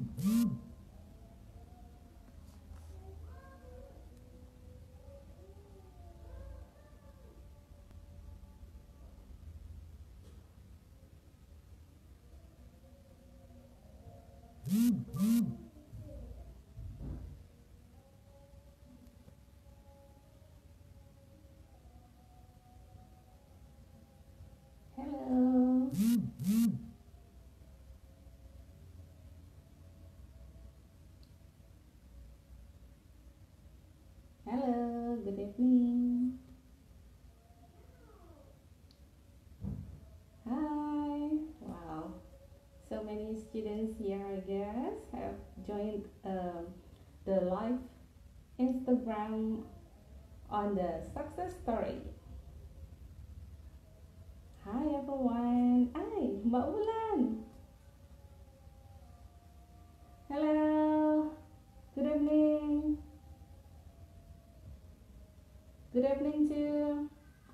Hello. Hello, good evening. Hi. Wow. So many students here, I guess, have joined the live Instagram on the success story. Hi everyone. Hi, Mbak Wulan. Hello. Good evening. Good evening to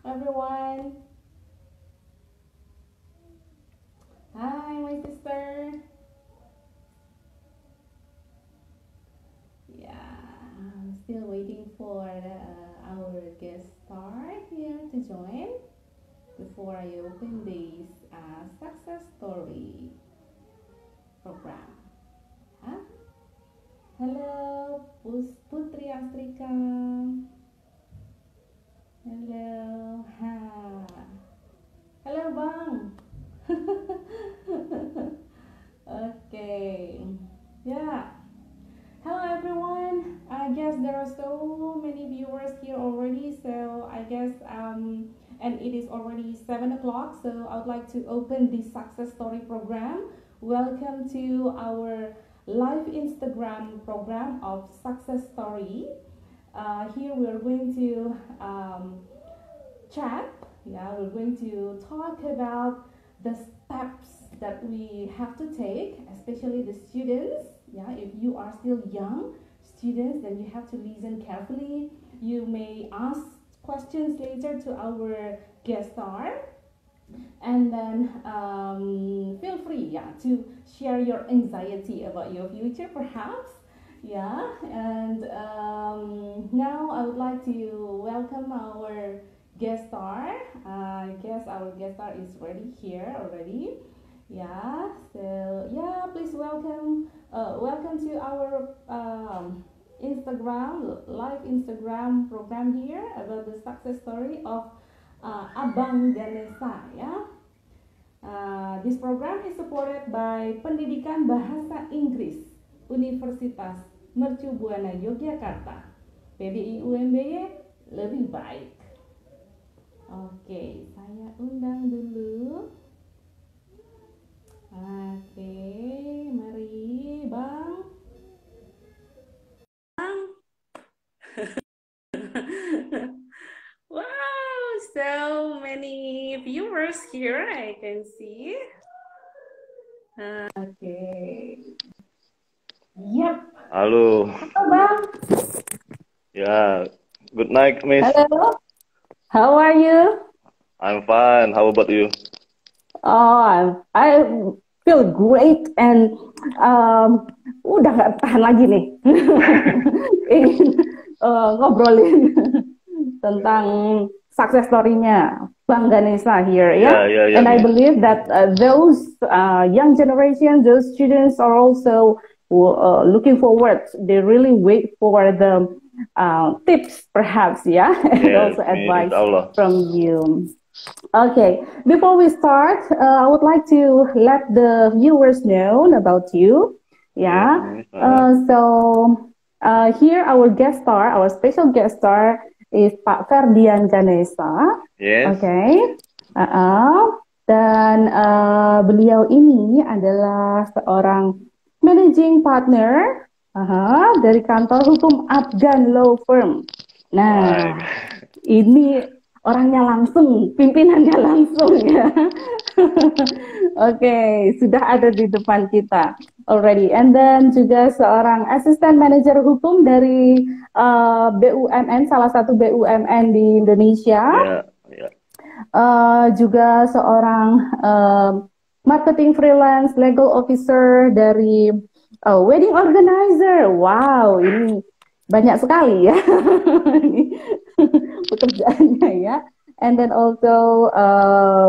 everyone. Hi, my sister. Yeah, I'm still waiting for our guest star here to join before I open this success story program. Huh? Hello, Putri Astrika. Hello. Ha. Hello, Bang. Okay. Yeah. Hello everyone. I guess there are so many viewers here already, so I guess and it is already 7 o'clock, so I would like to open the success story program. Welcome to our live Instagram program of success story. Here we are going to chat. Yeah, we're going to talk about the steps that we have to take, especially the students. Yeah, if you are still young students, then you have to listen carefully. You may ask questions later to our guest star, and then feel free, yeah, to share your anxiety about your future, perhaps. Yeah, and now I would like to welcome our guest star. I guess our guest star is ready here already. Yeah, so yeah, please welcome to our live Instagram program here about the success story of Abang Ganesha. Yeah, this program is supported by Pendidikan Bahasa Inggris Universitas Mercu Buana Yogyakarta. PBI UMBY lebih baik. Oke, saya undang dulu. Oke, mari Bang. Bang. Wow, so many viewers here I can see. Okay. Yep. Halo. Halo Bang. Ya, good night, Miss. Hello. How are you? I'm fine. How about you? Oh, I feel great and udah gak tahan lagi nih. Ingin ngobrolin tentang success story-nya Bang Ganesha here, ya. Yeah, And I believe that those young generation, those students are also looking forward. They really wait for the tips, perhaps, yeah, and also advice from you. Okay, before we start, I would like to let the viewers know about you. Yeah. So here our guest star, our special guest star is Pak Ferdian Ganesha. Yes. Okay. Dan beliau ini adalah seorang managing partner dari kantor hukum Afgan Law Firm. Nah, ini orangnya langsung, pimpinannya langsung ya. Oke, sudah ada di depan kita already. And then juga seorang asisten manajer hukum dari BUMN, salah satu BUMN di Indonesia. Juga seorang marketing freelance legal officer dari Oh, wedding organizer. Wow, ini banyak sekali ya ini pekerjaannya ya. And then also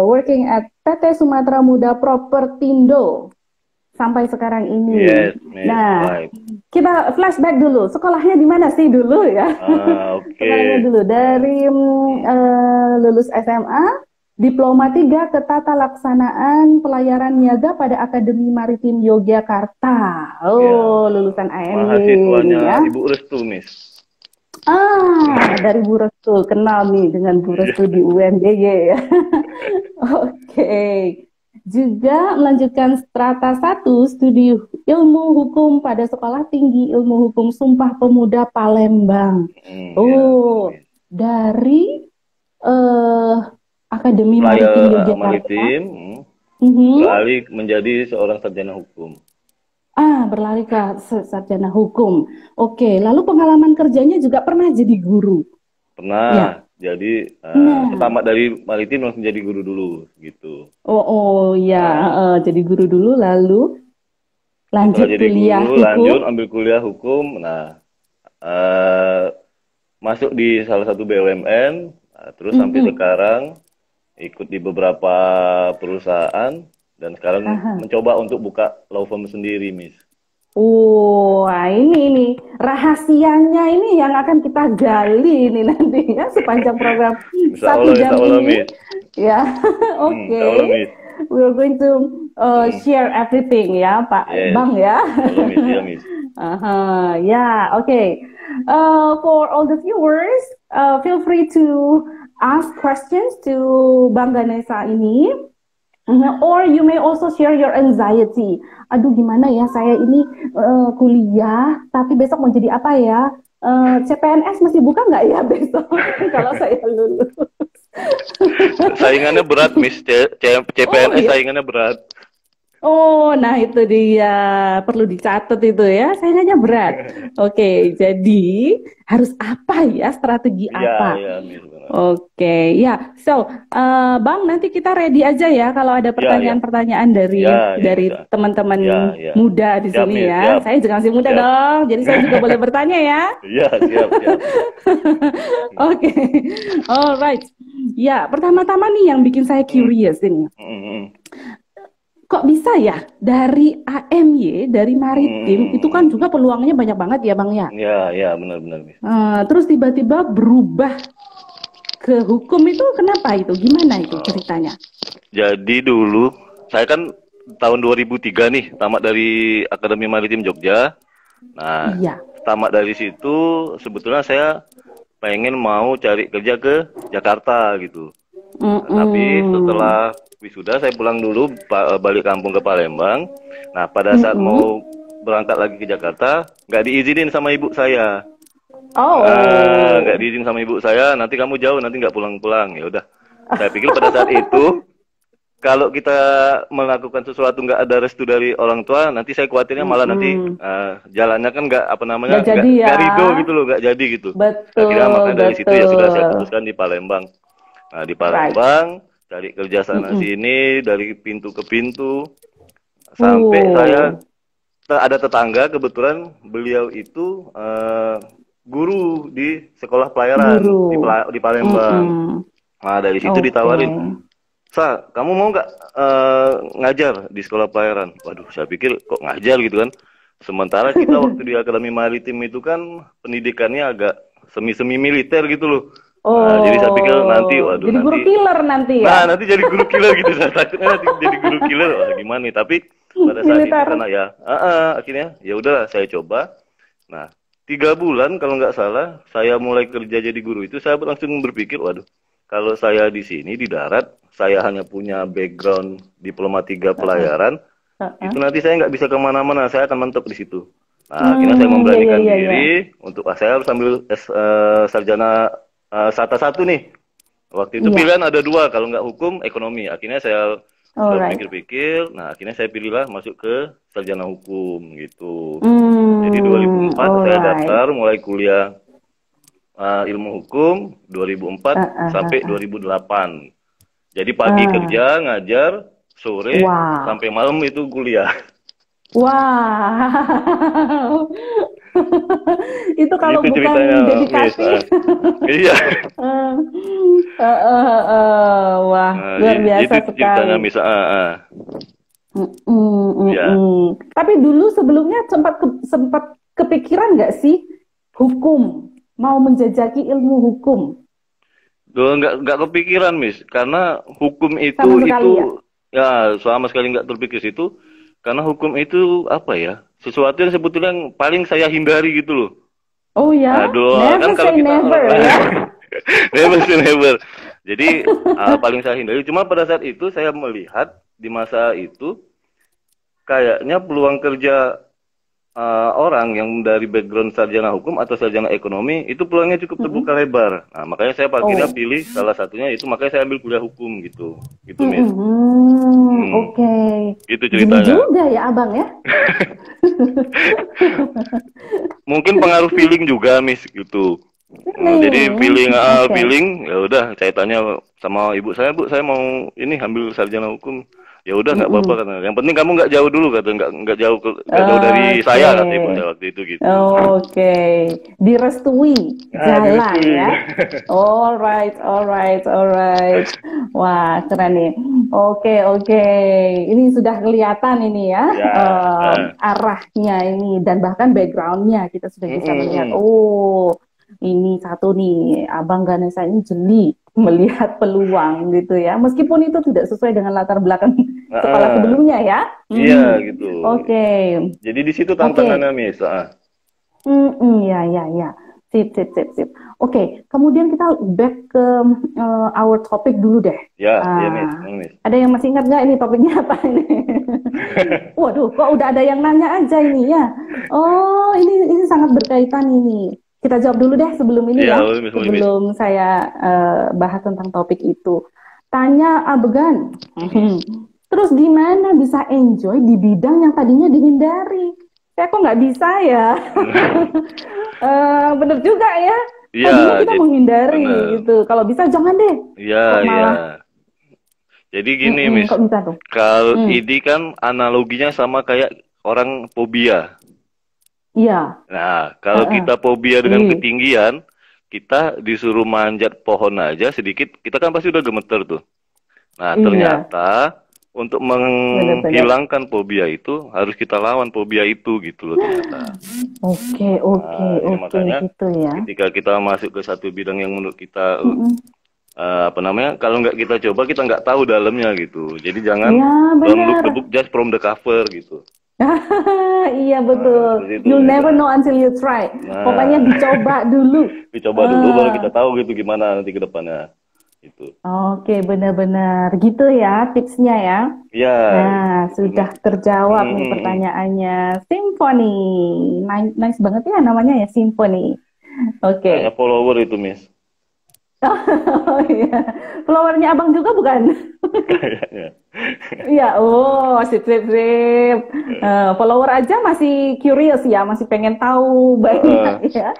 working at PT Sumatera Muda Propertindo sampai sekarang ini. Yes, Miss. Nah, Right. kita flashback dulu. Sekolahnya di mana sih dulu ya? Oke. Sekolahnya dulu dari lulus SMA, Diploma 3 Ketatalaksanaan Pelayaran Niaga pada Akademi Maritim Yogyakarta. Ya, Oh, lulusan AMY ini mahasiswanya ya. Ibu Restu, Miss. Dari Bu Restu, kenal nih dengan Bu Iya. Restu di UMJY ya. Oke. Juga melanjutkan strata 1 studi ilmu hukum pada Sekolah Tinggi Ilmu Hukum Sumpah Pemuda Palembang. Ya, Oh, Miss. dari eh, Akademi Maritim Yogyakarta. Maritim, Mhm. beralih menjadi seorang sarjana hukum. Berlari ke sarjana hukum. Oke, lalu pengalaman kerjanya juga pernah jadi guru. Pernah, Ya. jadi Nah, tamat dari Maritim langsung jadi guru dulu, gitu. ya, jadi guru dulu, lalu lanjut Setelah jadi kuliah guru, hukum. lanjut ambil kuliah hukum. Nah, masuk di salah satu BUMN, terus sampai sekarang ikut di beberapa perusahaan dan sekarang mencoba untuk buka law firm sendiri, Miss. Wah, ini rahasianya ini yang akan kita gali ini nanti ya sepanjang program Insya 1 Allah, jam insya Allah, ini. Miss. Ya, Insya Allah, oke. Miss. We're going to share everything ya, Pak Yes. Bang ya. Insya Allah, Miss. Ya, Miss. Yeah, okay. For all the viewers, feel free to ask questions to Bang Ganesha ini. Or you may also share your anxiety. Aduh, gimana ya saya ini kuliah, tapi besok mau jadi apa ya? CPNS masih buka nggak ya besok kalau saya lulus? Saingannya berat, Miss. CPNS iya. saingannya berat. Oh, nah itu dia. Perlu dicatat itu ya. Saingannya berat. Oke, jadi harus apa ya? Strategi Iya, apa? iya, Miss. Benar. Oke, ya. So, Bang, nanti kita ready aja ya kalau ada pertanyaan-pertanyaan dari bisa. teman-teman Ya. muda di Siap, sini Miss. ya. Siap. Saya juga masih muda Siap. dong, jadi saya juga boleh bertanya ya. Iya, siap. Oke, alright. Ya, pertama-tama nih yang bikin saya curious ini. Kok bisa ya dari AMY, dari maritim, itu kan juga peluangnya banyak banget ya Bang ya? Ya, benar-benar, Miss. Terus tiba-tiba berubah ke hukum itu kenapa itu? Gimana itu ceritanya? Jadi dulu, saya kan tahun 2003 nih, tamat dari Akademi Maritim Jogja. Nah, tamat dari situ sebetulnya saya pengen mau cari kerja ke Jakarta gitu. Tapi setelah wisuda saya pulang dulu, balik kampung ke Palembang. Nah, pada saat mau berangkat lagi ke Jakarta, nggak diizinin sama ibu saya. Nggak diizin sama ibu saya, nanti kamu jauh, nanti nggak pulang-pulang. Ya udah, saya pikir pada saat itu kalau kita melakukan sesuatu nggak ada restu dari orang tua, nanti saya khawatirnya malah nanti jalannya kan nggak ridho gitu loh, nggak jadi gitu. Betul. Akhirnya makanya dari situ ya sudah saya putuskan di Palembang. Nah, di Palembang cari kerja sana sini dari pintu ke pintu sampai saya ada tetangga, kebetulan beliau itu guru di sekolah pelayaran di Palembang. Nah, dari situ ditawarin, "Sa, kamu mau nggak ngajar di sekolah pelayaran?" Waduh, saya pikir kok ngajar gitu kan. Sementara kita waktu di Akademi Maritim itu kan pendidikannya agak semi-semi militer gitu loh. Nah, jadi saya pikir nanti, waduh, jadi guru killer nanti ya? Nah, nanti jadi guru killer gitu. Saya takutnya nanti jadi guru killer. Wah, gimana nih? Tapi pada saat itu karena ya, akhirnya ya udahlah saya coba. Nah, 3 bulan kalau nggak salah, saya mulai kerja jadi guru itu, saya langsung berpikir, waduh, kalau saya di sini di darat, saya hanya punya background diploma 3 pelayaran, itu nanti saya nggak bisa kemana-mana, saya akan mentok di situ. Nah, akhirnya saya memberanikan diri untuk saya harus ambil sarjana Sata 1 nih. Waktu itu pilihan ada 2, kalau nggak hukum, ekonomi. Akhirnya saya sudah pikir-pikir, nah akhirnya saya pilihlah masuk ke sarjana hukum gitu. Jadi 2004 saya daftar mulai kuliah ilmu hukum 2004 sampai 2008. Jadi pagi kerja ngajar, sore sampai malam itu kuliah. Wow. Itu kalau Itu bukan ceritanya, Miss. dedikasi. Iya. Wah, Nah, luar biasa itu ceritanya, sekali. Miss. Ya. Tapi dulu sebelumnya sempat kepikiran nggak sih hukum, mau menjajaki ilmu hukum Duh, nggak kepikiran, Miss. Karena hukum sama itu sekali ya? ya sama sekali nggak terpikir situ. Karena hukum itu apa ya? Sesuatu yang sebetulnya yang paling saya hindari gitu loh. Oh ya, Aduh, kan never kalau say kita never ya. never say never. Jadi paling saya hindari. Cuma pada saat itu saya melihat di masa itu kayaknya peluang kerja orang yang dari background sarjana hukum atau sarjana ekonomi itu peluangnya cukup terbuka lebar. Nah, makanya saya akhirnya Oh. pilih salah satunya itu makanya saya ambil kuliah hukum gitu. Gitu, Miss. Oke. Itu Jeli ceritanya. juga ya abang ya. Mungkin pengaruh feeling juga, Miss, gitu. Jadi feeling Oke. ya udah saya tanya sama ibu saya, Bu, saya mau ini ambil sarjana hukum. Ya udah nggak apa-apa Mm-mm. kata. Yang penting kamu nggak jauh dulu kata, nggak jauh dari Oke. saya kata ibu saya waktu itu gitu. Oke, direstui jalan Direstui. ya. Alright, alright, alright. Wah, keren nih. Oke, oke. Ini sudah kelihatan ini ya, Ya. arahnya ini dan bahkan backgroundnya kita sudah bisa melihat. Oh, ini satu nih, Abang Ganesha ini jeli melihat peluang gitu ya. Meskipun itu tidak sesuai dengan latar belakang kepala sebelumnya ya. Iya gitu. Oke. Jadi di situ tantangannya, Miss. Ya, ya, ya. Sip, sip, sip, sip. Oke, kemudian kita back ke our topic dulu deh. Ya, iya, Miss. Ada yang masih ingat nggak ini topiknya apa ini? Waduh, kok udah ada yang nanya aja ini ya. Oh, ini sangat berkaitan ini. Kita jawab dulu deh sebelum ini Iya, ya. Miss. Sebelum saya bahas tentang topik itu. Tanya Abegan. Terus gimana bisa enjoy di bidang yang tadinya dihindari? Saya kok nggak bisa ya? Bener juga ya. Iya, Tadinya kita menghindari bener. gitu. Kalau bisa jangan deh. Iya, Kok iya. malah Jadi gini, Miss. kok bisa tuh? Kalau ini kan analoginya sama kayak orang fobia. Iya. Nah, kalau kita fobia dengan Iya. ketinggian, kita disuruh manjat pohon aja sedikit, kita kan pasti udah gemeter tuh. Nah, Iya. ternyata untuk Benar-benar. menghilangkan fobia itu harus kita lawan fobia itu gitu loh ternyata. Oke, Nah, makanya gitu ya. ketika kita masuk ke satu bidang yang menurut kita kalau nggak kita coba kita nggak tahu dalamnya gitu. Jadi jangan Ya, don't look benar. the book just from the cover gitu. Iya betul. seperti itu, You'll Miss. never know until you try. Nah. Pokoknya dicoba dulu. Dicoba dulu baru kita tahu gitu gimana nanti ke depannya. Gitu. Oke, benar-benar gitu ya tipsnya ya. Ya. Nah, gitu, sudah Miss. terjawab nih pertanyaannya. Symphony. Nice banget ya namanya ya, Symphony. Oke. Kayaknya follower itu, Miss. Oh iya. Followernya abang juga bukan? Kayaknya. Iya, oh sip sip sip. Follower aja masih curious ya, masih pengen tahu banyak ya.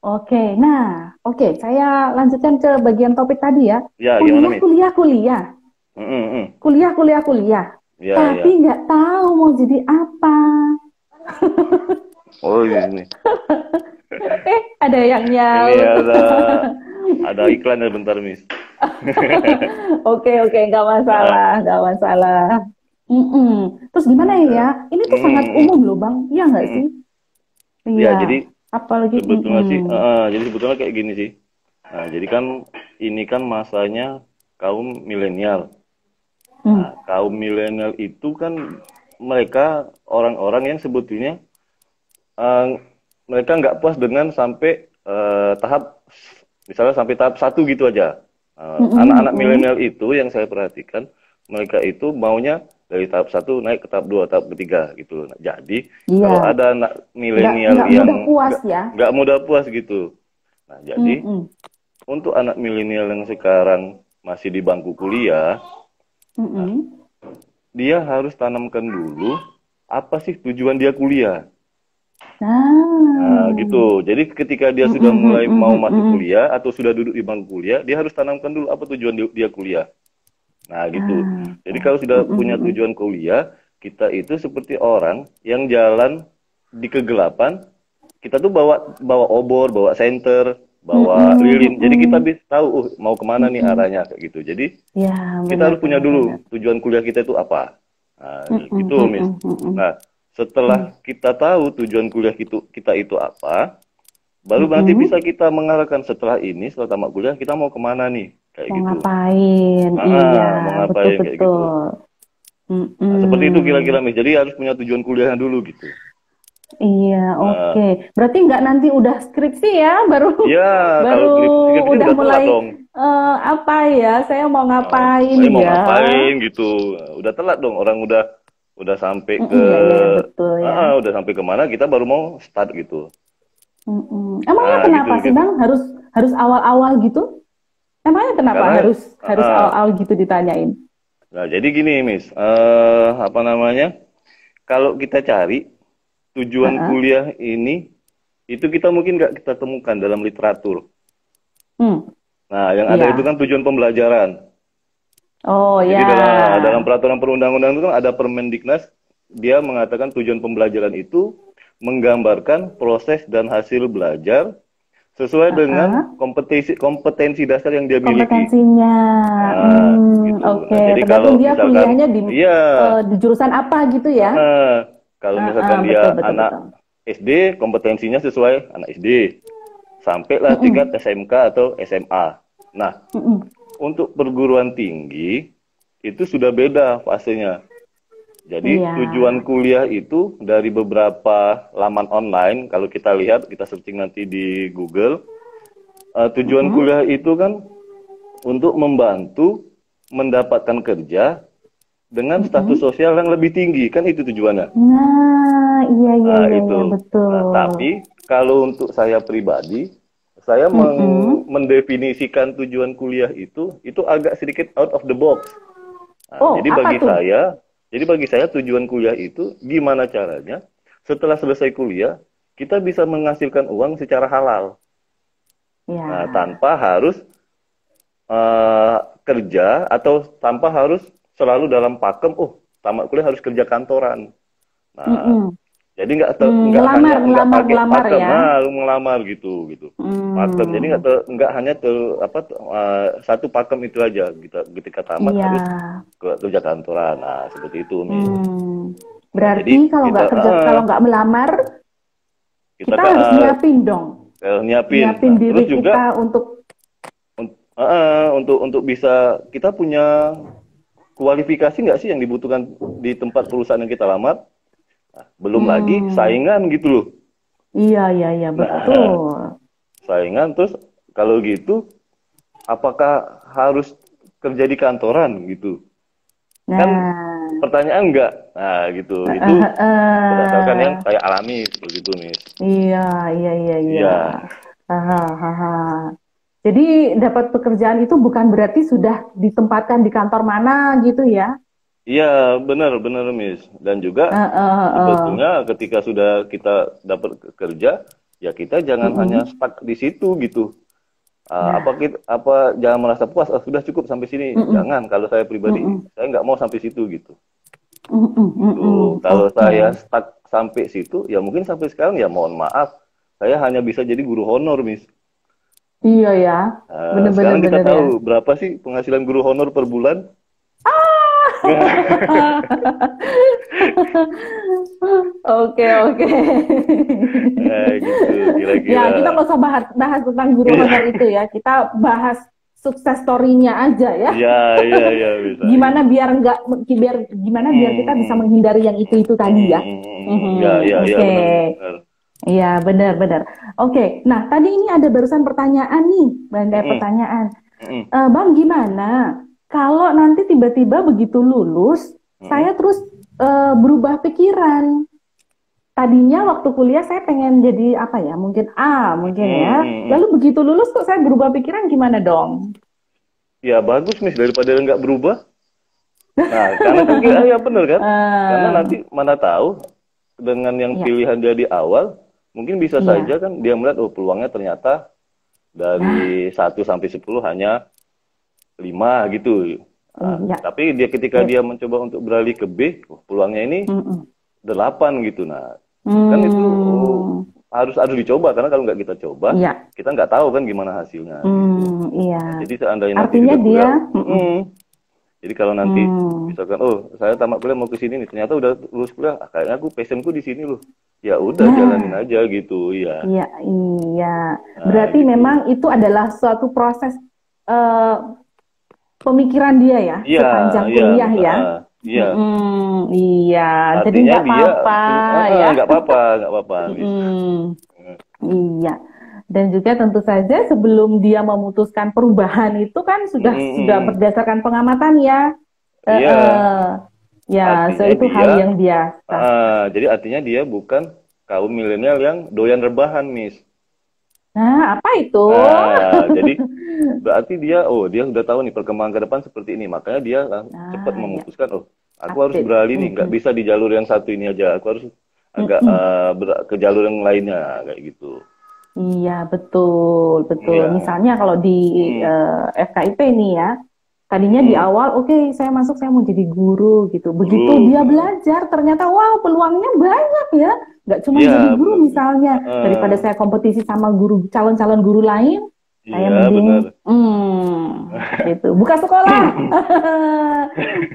Oke, nah, saya lanjutkan ke bagian topik tadi ya. Ya, gimana, Miss? Kuliah. Kuliah. Ya, Tapi nggak tahu mau jadi apa. Oh, ini. Ada yang Ini nyaut. ada iklan ya bentar, Miss. Oke, nggak masalah. Terus gimana ya? Ini tuh sangat umum loh, Bang. Iya nggak sih? Iya. Ya, jadi apalagi sebetulnya sih, jadi sebetulnya kayak gini sih. Nah, jadi kan ini kan masanya kaum milenial. Nah, kaum milenial itu kan mereka orang-orang yang sebetulnya mereka nggak puas dengan sampai misalnya sampai tahap 1 gitu aja. Anak-anak milenial itu yang saya perhatikan, mereka itu maunya dari tahap 1 naik ke tahap 2, tahap ketiga gitu. Nah, jadi kalau ada anak milenial yang nggak mudah puas gitu. Nah, jadi untuk anak milenial yang sekarang masih di bangku kuliah, dia harus tanamkan dulu apa sih tujuan dia kuliah. Nah, gitu. Jadi ketika dia sudah mulai mau masuk kuliah atau sudah duduk di bangku kuliah, dia harus tanamkan dulu apa tujuan dia kuliah. Nah, gitu. Jadi kalau sudah punya tujuan kuliah, kita itu seperti orang yang jalan di kegelapan. Kita tuh bawa obor, bawa senter, bawa lilin. Jadi kita bisa tahu mau kemana nih arahnya kayak gitu. Jadi Ya, kita harus punya dulu benar. tujuan kuliah kita itu apa. Nah, gitu, Miss. Nah, setelah kita tahu tujuan kuliah kita itu apa, baru nanti bisa kita mengarahkan setelah ini, setelah tamat kuliah, kita mau kemana nih, kayak Mau gitu. ngapain? Iya, Mau ngapain kayak gitu. betul-betul. Nah, seperti itu kira-kira, Miss. Jadi harus punya tujuan kuliahnya dulu gitu. Iya, oke. Berarti nggak nanti udah skripsi ya, baru Ya, baru kalau skripsi udah udah telat mulai dong. apa ya? Saya mau ngapain Saya mau ya? ngapain gitu. Udah telat dong. Orang udah sampai ke Iya, iya, betul ya. udah sampai kemana kita baru mau start gitu. Emangnya Nah, kenapa gitu sih gitu. Bang harus awal-awal gitu? Emangnya kenapa Karena harus awal-awal gitu ditanyain? nah jadi gini, Miss. Apa namanya? Kalau kita cari tujuan Heeh. kuliah ini itu kita mungkin nggak kita temukan dalam literatur. Hmm, Nah, yang ada itu iya. kan tujuan pembelajaran. Oh Jadi ya. dalam peraturan perundang-undangan itu kan ada Permendiknas, dia mengatakan tujuan pembelajaran itu menggambarkan proses dan hasil belajar sesuai Heeh. dengan kompetensi dasar yang dia miliki. Kompetensinya. Nah, gitu. Oke. Nah, jadi Tergantung kalau dia misalkan, kuliahnya iya, di jurusan apa gitu ya? kalau misalkan Betul, dia betul, betul. anak SD, kompetensinya sesuai anak SD, sampailah tingkat Mm-mm. SMK atau SMA. Nah, Mm-mm. untuk perguruan tinggi itu sudah beda fasenya. Jadi Iya. tujuan kuliah itu dari beberapa laman online, kalau kita lihat, kita searching nanti di Google, tujuan Mm-mm. kuliah itu kan untuk membantu mendapatkan kerja dengan status sosial yang lebih tinggi, kan itu tujuannya. Nah, iya, iya, Nah, iya, iya, itu. Nah, betul. tapi kalau untuk saya pribadi, saya Mm-mm. mendefinisikan tujuan kuliah itu agak sedikit out of the box. Nah, Oh, apa tuh? jadi bagi saya tujuan kuliah itu gimana caranya setelah selesai kuliah kita bisa menghasilkan uang secara halal. Nah, Ya. tanpa harus kerja atau tanpa harus selalu dalam pakem, tamat kuliah harus kerja kantoran. Nah, Mm-mm. jadi nggak hanya nggak pakai Ngelamar pakem, ya. nah lu ngelamar gitu. Pakem. Jadi Hmm. nggak hanya satu pakem itu aja. Kita ketika tamat Iya. harus kerja kantoran. Nah, seperti itu, Miss. Hmm. Nah, jadi Berarti kalau nggak melamar, kita kita harus nyiapin dong. nyiapin. Nyiapin Nah, terus diri juga kita untuk untuk bisa kita punya kualifikasi nggak sih yang dibutuhkan di tempat perusahaan yang kita lamar? Nah, belum lagi hmm. saingan gitu loh. Iya, iya, iya, Nah, betul. saingan terus kalau gitu apakah harus kerja di kantoran gitu? Kan Nah, pertanyaan enggak. Nah, gitu. Itu berdasarkan yang saya alami seperti itu, Miss. iya, iya, iya, iya. Iya. Hahaha. Jadi dapat pekerjaan itu bukan berarti sudah ditempatkan di kantor mana gitu ya? Iya, benar, benar, Miss. Dan juga sebetulnya ketika sudah kita dapat kerja, ya kita jangan hanya stuck di situ gitu. Nah, Jangan merasa puas, sudah cukup sampai sini. Jangan, kalau saya pribadi, saya nggak mau sampai situ gitu. Kalau saya Oke. stuck sampai situ, ya mungkin sampai sekarang ya mohon maaf, saya hanya bisa jadi guru honor, Miss. Iya ya, bener-bener Sekarang kita bener ya. tahu berapa sih penghasilan guru honor per bulan? Oke, oke. Gitu, Ya, kita kira-kira. nggak usah bahas tentang guru honor itu ya. Kita bahas sukses story-nya aja ya. Iya, iya, iya, bisa. Gimana gimana biar kita bisa menghindari yang itu tadi ya. Iya, iya, iya, Oke. benar. Iya, benar-benar. Oke. Nah, tadi ini ada barusan pertanyaan nih, bandai pertanyaan. Bang, gimana kalau nanti tiba-tiba begitu lulus, saya terus berubah pikiran. Tadinya waktu kuliah saya pengen jadi apa ya? Mungkin A, mungkin ya. Lalu begitu lulus kok saya berubah pikiran gimana dong? Ya bagus, Miss, daripada nggak berubah. Nah, karena kan ya benar kan? Karena nanti mana tahu dengan yang Iya. pilihan dia di awal, mungkin bisa Iya. saja kan dia melihat peluangnya ternyata dari 1 sampai 10 hanya 5 gitu. Nah, Iya. tapi ketika dia mencoba untuk beralih ke B, peluangnya ini 8 gitu. Nah, kan itu harus dicoba, karena kalau nggak kita coba, Iya. kita nggak tahu kan gimana hasilnya gitu. Iya. Nah, jadi seandainya nanti Artinya sudah dia, kuliah, jadi kalau nanti misalkan, oh saya tamat kuliah mau ke sini nih, ternyata udah lulus kuliah, kayaknya aku passionku di sini loh. Ya udah jalanin nah, aja gitu, ya. iya, iya. Nah, Berarti gitu. memang itu adalah suatu proses eh, pemikiran dia ya, Iya, sepanjang iya, kuliah ya. iya. Iya, jadi Artinya nggak dia, apa-apa ya. nggak apa-apa, nggak apa-apa, Miss. Mm, iya. Dan juga tentu saja sebelum dia memutuskan perubahan itu kan sudah berdasarkan pengamatan ya. Eh, Iya, eh, ya, so artinya itu hal dia, yang biasa. jadi artinya dia bukan kaum milenial yang doyan rebahan, Miss. Nah, apa itu? Nah, jadi berarti dia udah tahu nih perkembangan ke depan seperti ini, makanya dia cepat Nah, ya, memutuskan, oh, aku harus update. beralih nih, nggak bisa di jalur yang satu ini aja, aku harus agak ke jalur yang lainnya, kayak gitu. Iya, betul, betul. Iya. Misalnya kalau di FKIP nih ya, tadinya di awal, oke, saya masuk, saya mau jadi guru gitu. Begitu Guru, dia belajar, ternyata, wow, peluangnya banyak ya. Nggak cuma iya, jadi guru benar. misalnya. Daripada saya kompetisi sama guru, calon-calon guru lain, saya Iya, mending, benar. gitu. Buka sekolah.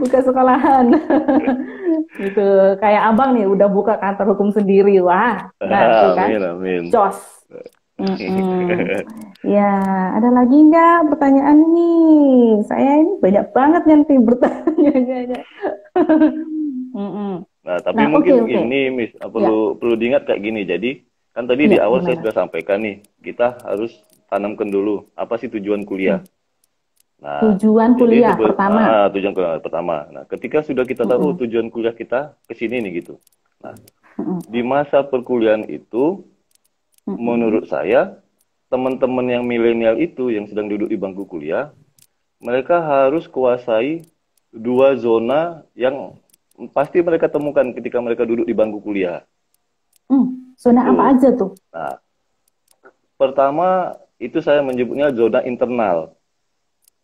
Buka sekolahan. Gitu. Kayak abang nih, udah buka kantor hukum sendiri. Wah, nah itu kan. Amin, amin. Jos. Ya, ada lagi nggak pertanyaan nih? Saya ini banyak banget nanti bertanya. Nah, tapi Nah, mungkin oke. ini, Miss, Ya, perlu diingat kayak gini. Jadi, kan tadi di iya, awal saya gimana? sudah sampaikan nih, kita harus tanamkan dulu apa sih tujuan kuliah. Nah, Tujuan jadi kuliah pertama. tujuan kuliah pertama. Nah, ketika sudah kita tahu tujuan kuliah kita ke sini nih gitu. Nah, di masa perkuliahan itu, menurut saya, teman-teman yang milenial itu yang sedang duduk di bangku kuliah, mereka harus kuasai 2 zona yang pasti mereka temukan ketika mereka duduk di bangku kuliah. Zona Tuh. apa aja tuh? Nah, pertama itu saya menyebutnya zona internal.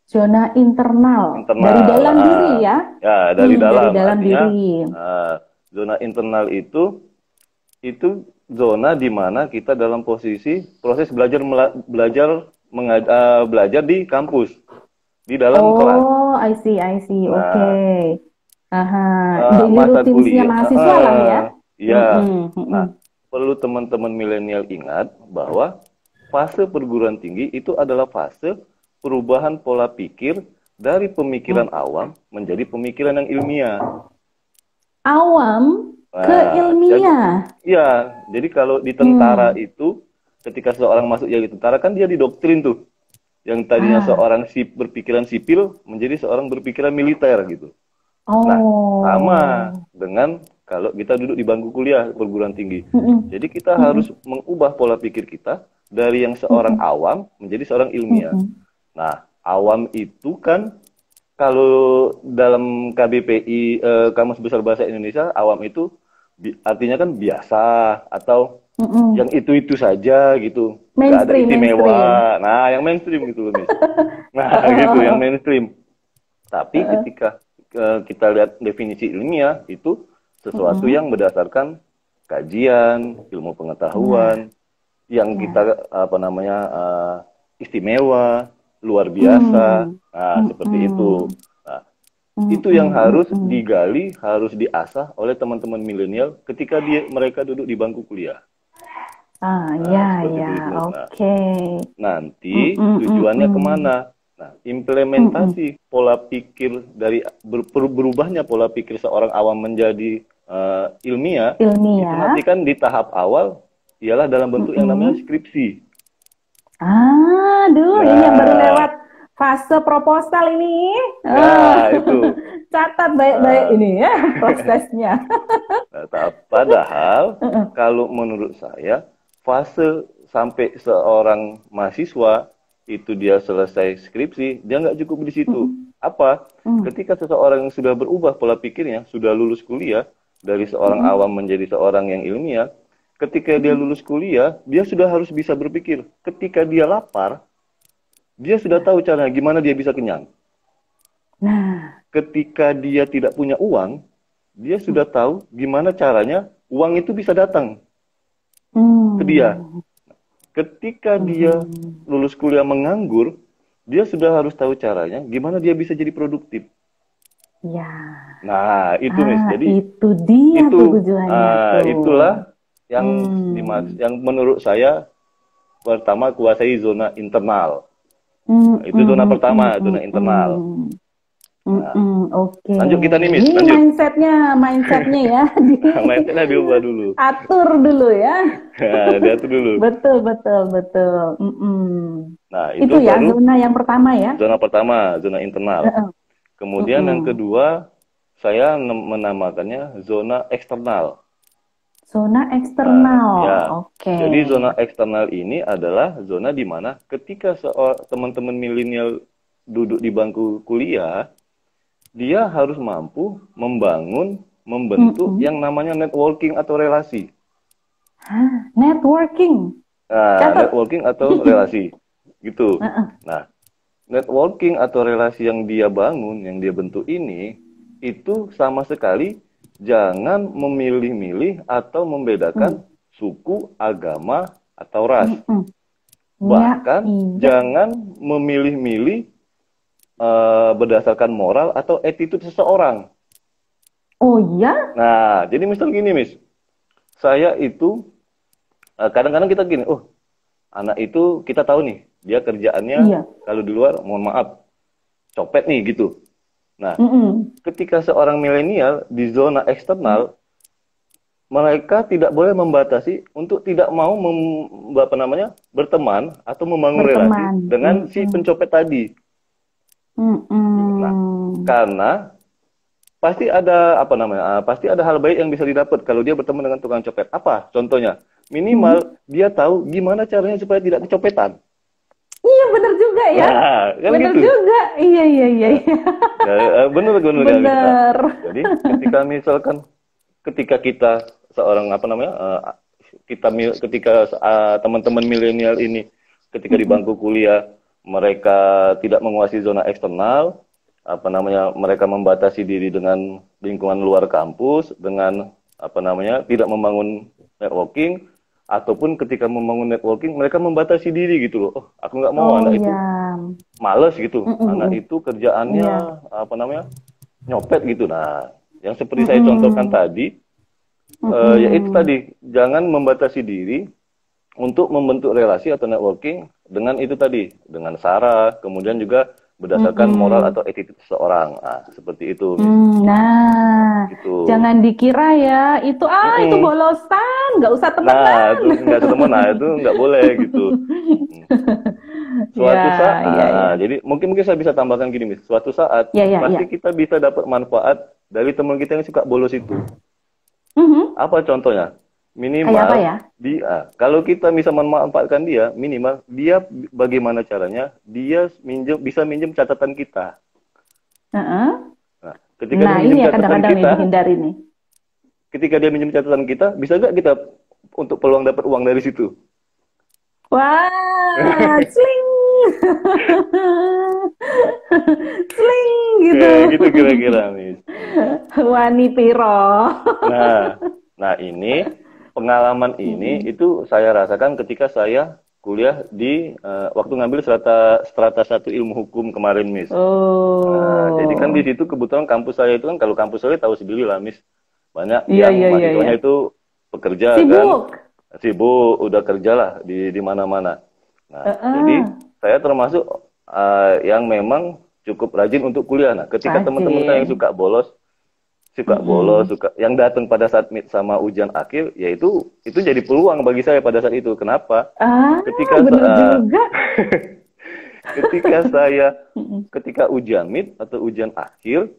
Zona internal. Dari dalam diri ya? Ya, dari dalam. Dari dalam Artinya, diri. zona internal itu zona di mana kita dalam posisi proses belajar di kampus, di dalam kelas. Oh, I see. Nah, Oke. Daily masa rutinsnya kuliah. mahasiswa lah ya? Iya. Nah, perlu teman-teman milenial ingat bahwa fase perguruan tinggi itu adalah fase perubahan pola pikir dari pemikiran awam menjadi pemikiran yang ilmiah. Awam ke ilmiah. Iya, jadi kalau di tentara itu, ketika seorang masuk jadi tentara kan dia didoktrin tuh. Yang tadinya seorang berpikiran sipil menjadi seorang berpikiran militer gitu. Nah, sama dengan kalau kita duduk di bangku kuliah perguruan tinggi. Jadi kita harus mengubah pola pikir kita dari yang seorang awam menjadi seorang ilmiah. Nah, awam itu kan kalau dalam KBPI, Kamus Besar Bahasa Indonesia, awam itu artinya kan biasa atau yang itu-itu saja gitu. Nggak ada istimewa. Nah, yang mainstream gitu loh, Miss. Nah, gitu, yang mainstream. Tapi ketika kita lihat definisi ilmiah, itu sesuatu yang berdasarkan kajian, ilmu pengetahuan, yang kita istimewa, luar biasa. Nah, seperti itu. Nah, itu yang harus digali, harus diasah oleh teman-teman milenial ketika mereka duduk di bangku kuliah. Oke. Nanti tujuannya kemana? Nah, implementasi pola pikir dari berubahnya pola pikir seorang awam menjadi ilmiah, itu nanti kan di tahap awal ialah dalam bentuk yang namanya skripsi. Ini yang baru lewat fase proposal ini. Itu. Catat baik-baik ini ya prosesnya. Padahal kalau menurut saya fase sampai seorang mahasiswa itu dia selesai skripsi, dia nggak cukup di situ. Apa? Ketika seseorang yang sudah berubah pola pikirnya, sudah lulus kuliah, dari seorang awam menjadi seorang yang ilmiah, ketika dia lulus kuliah, dia sudah harus bisa berpikir. Ketika dia lapar, dia sudah tahu cara gimana dia bisa kenyang. Nah, Ketika dia tidak punya uang, dia sudah tahu gimana caranya uang itu bisa datang ke dia. Ketika dia lulus kuliah menganggur, dia sudah harus tahu caranya gimana dia bisa jadi produktif. ya. Nah, itu Miss. Jadi itu dia itu tuh tujuannya tuh. itulah yang yang menurut saya pertama kuasai zona internal. Itu zona pertama, zona internal. Nah, Oke. lanjut kita nih, Miss. Ini Lanjut. mindsetnya ya. Mindsetnya diubah dulu. Atur dulu ya. Nah, diatur dulu. Betul. Nah, Itu ya baru zona yang pertama ya. zona pertama, zona internal. Kemudian yang kedua, saya menamakannya zona eksternal. Zona eksternal. Ya. Oke. Jadi zona eksternal ini adalah zona di mana ketika teman-teman milenial duduk di bangku kuliah, dia harus mampu membentuk yang namanya networking atau relasi. Hah, networking. Nah, networking atau relasi, gitu. Nah, networking atau relasi yang dia bangun, yang dia bentuk ini, itu sama sekali jangan memilih-milih atau membedakan suku, agama, atau ras. Bahkan jangan memilih-milih berdasarkan moral atau attitude seseorang. Oh iya? Nah, jadi misal gini, Miss. Saya itu kadang-kadang kita gini, oh, anak itu kita tahu nih, dia kerjaannya kalau di luar, mohon maaf, copet nih gitu. Nah, ketika seorang milenial di zona eksternal, mereka tidak boleh membatasi untuk tidak mau berteman atau membangun relasi dengan si pencopet tadi. Nah, karena pasti ada pasti ada hal baik yang bisa didapat kalau dia berteman dengan tukang copet. Apa contohnya? Minimal dia tahu gimana caranya supaya tidak kecopetan. Iya, benar juga ya. Nah, kan benar gitu. juga. Iya. Benar. Benar. Jadi ketika kita seorang ketika teman-teman milenial ini ketika di bangku kuliah mereka tidak menguasai zona eksternal, mereka membatasi diri dengan lingkungan luar kampus, dengan tidak membangun networking, ataupun ketika membangun networking mereka membatasi diri gitu loh. Oh, aku nggak mau anak itu males gitu, anak itu kerjaannya nyopet gitu. Nah, yang seperti saya contohkan tadi, yaitu tadi jangan membatasi diri untuk membentuk relasi atau networking dengan itu tadi, dengan sara, kemudian juga berdasarkan moral atau attitude seseorang. Nah, seperti itu. Nah, gitu. Jangan dikira ya, itu itu bolosan, nggak usah temenan. Nah, itu nggak temenan, itu nggak boleh gitu. Suatu saat, jadi mungkin saya bisa tambahkan gini, Miss. Suatu saat, pasti kita bisa dapat manfaat dari teman kita yang suka bolos itu. Apa contohnya? Minimal dia, kalau kita bisa memanfaatkan dia, minimal dia bagaimana caranya dia bisa minjem catatan kita. Nah, ketika dia minjem ini catatan kadang-kadang kita, dihindari nih. Ketika dia minjem catatan kita, bisa nggak kita untuk peluang dapat uang dari situ? Wah, sling, sling gitu. Gitu kira-kira, Miss. Wani piro. Nah ini. Pengalaman ini itu saya rasakan ketika saya kuliah di waktu ngambil strata 1 ilmu hukum kemarin, Miss. Nah, jadi kan di situ kebetulan kampus saya itu kan, kalau kampus saya tahu sendiri lah, Miss. Banyak yang mahasiswanya itu pekerja kan. Sibuk, udah kerja lah di mana-mana. Nah, jadi saya termasuk yang memang cukup rajin untuk kuliah. Nah, ketika teman-teman saya yang suka bolos, yang datang pada saat mid sama ujian akhir, ya itu jadi peluang bagi saya pada saat itu. Kenapa? Ketika ujian mid atau ujian akhir,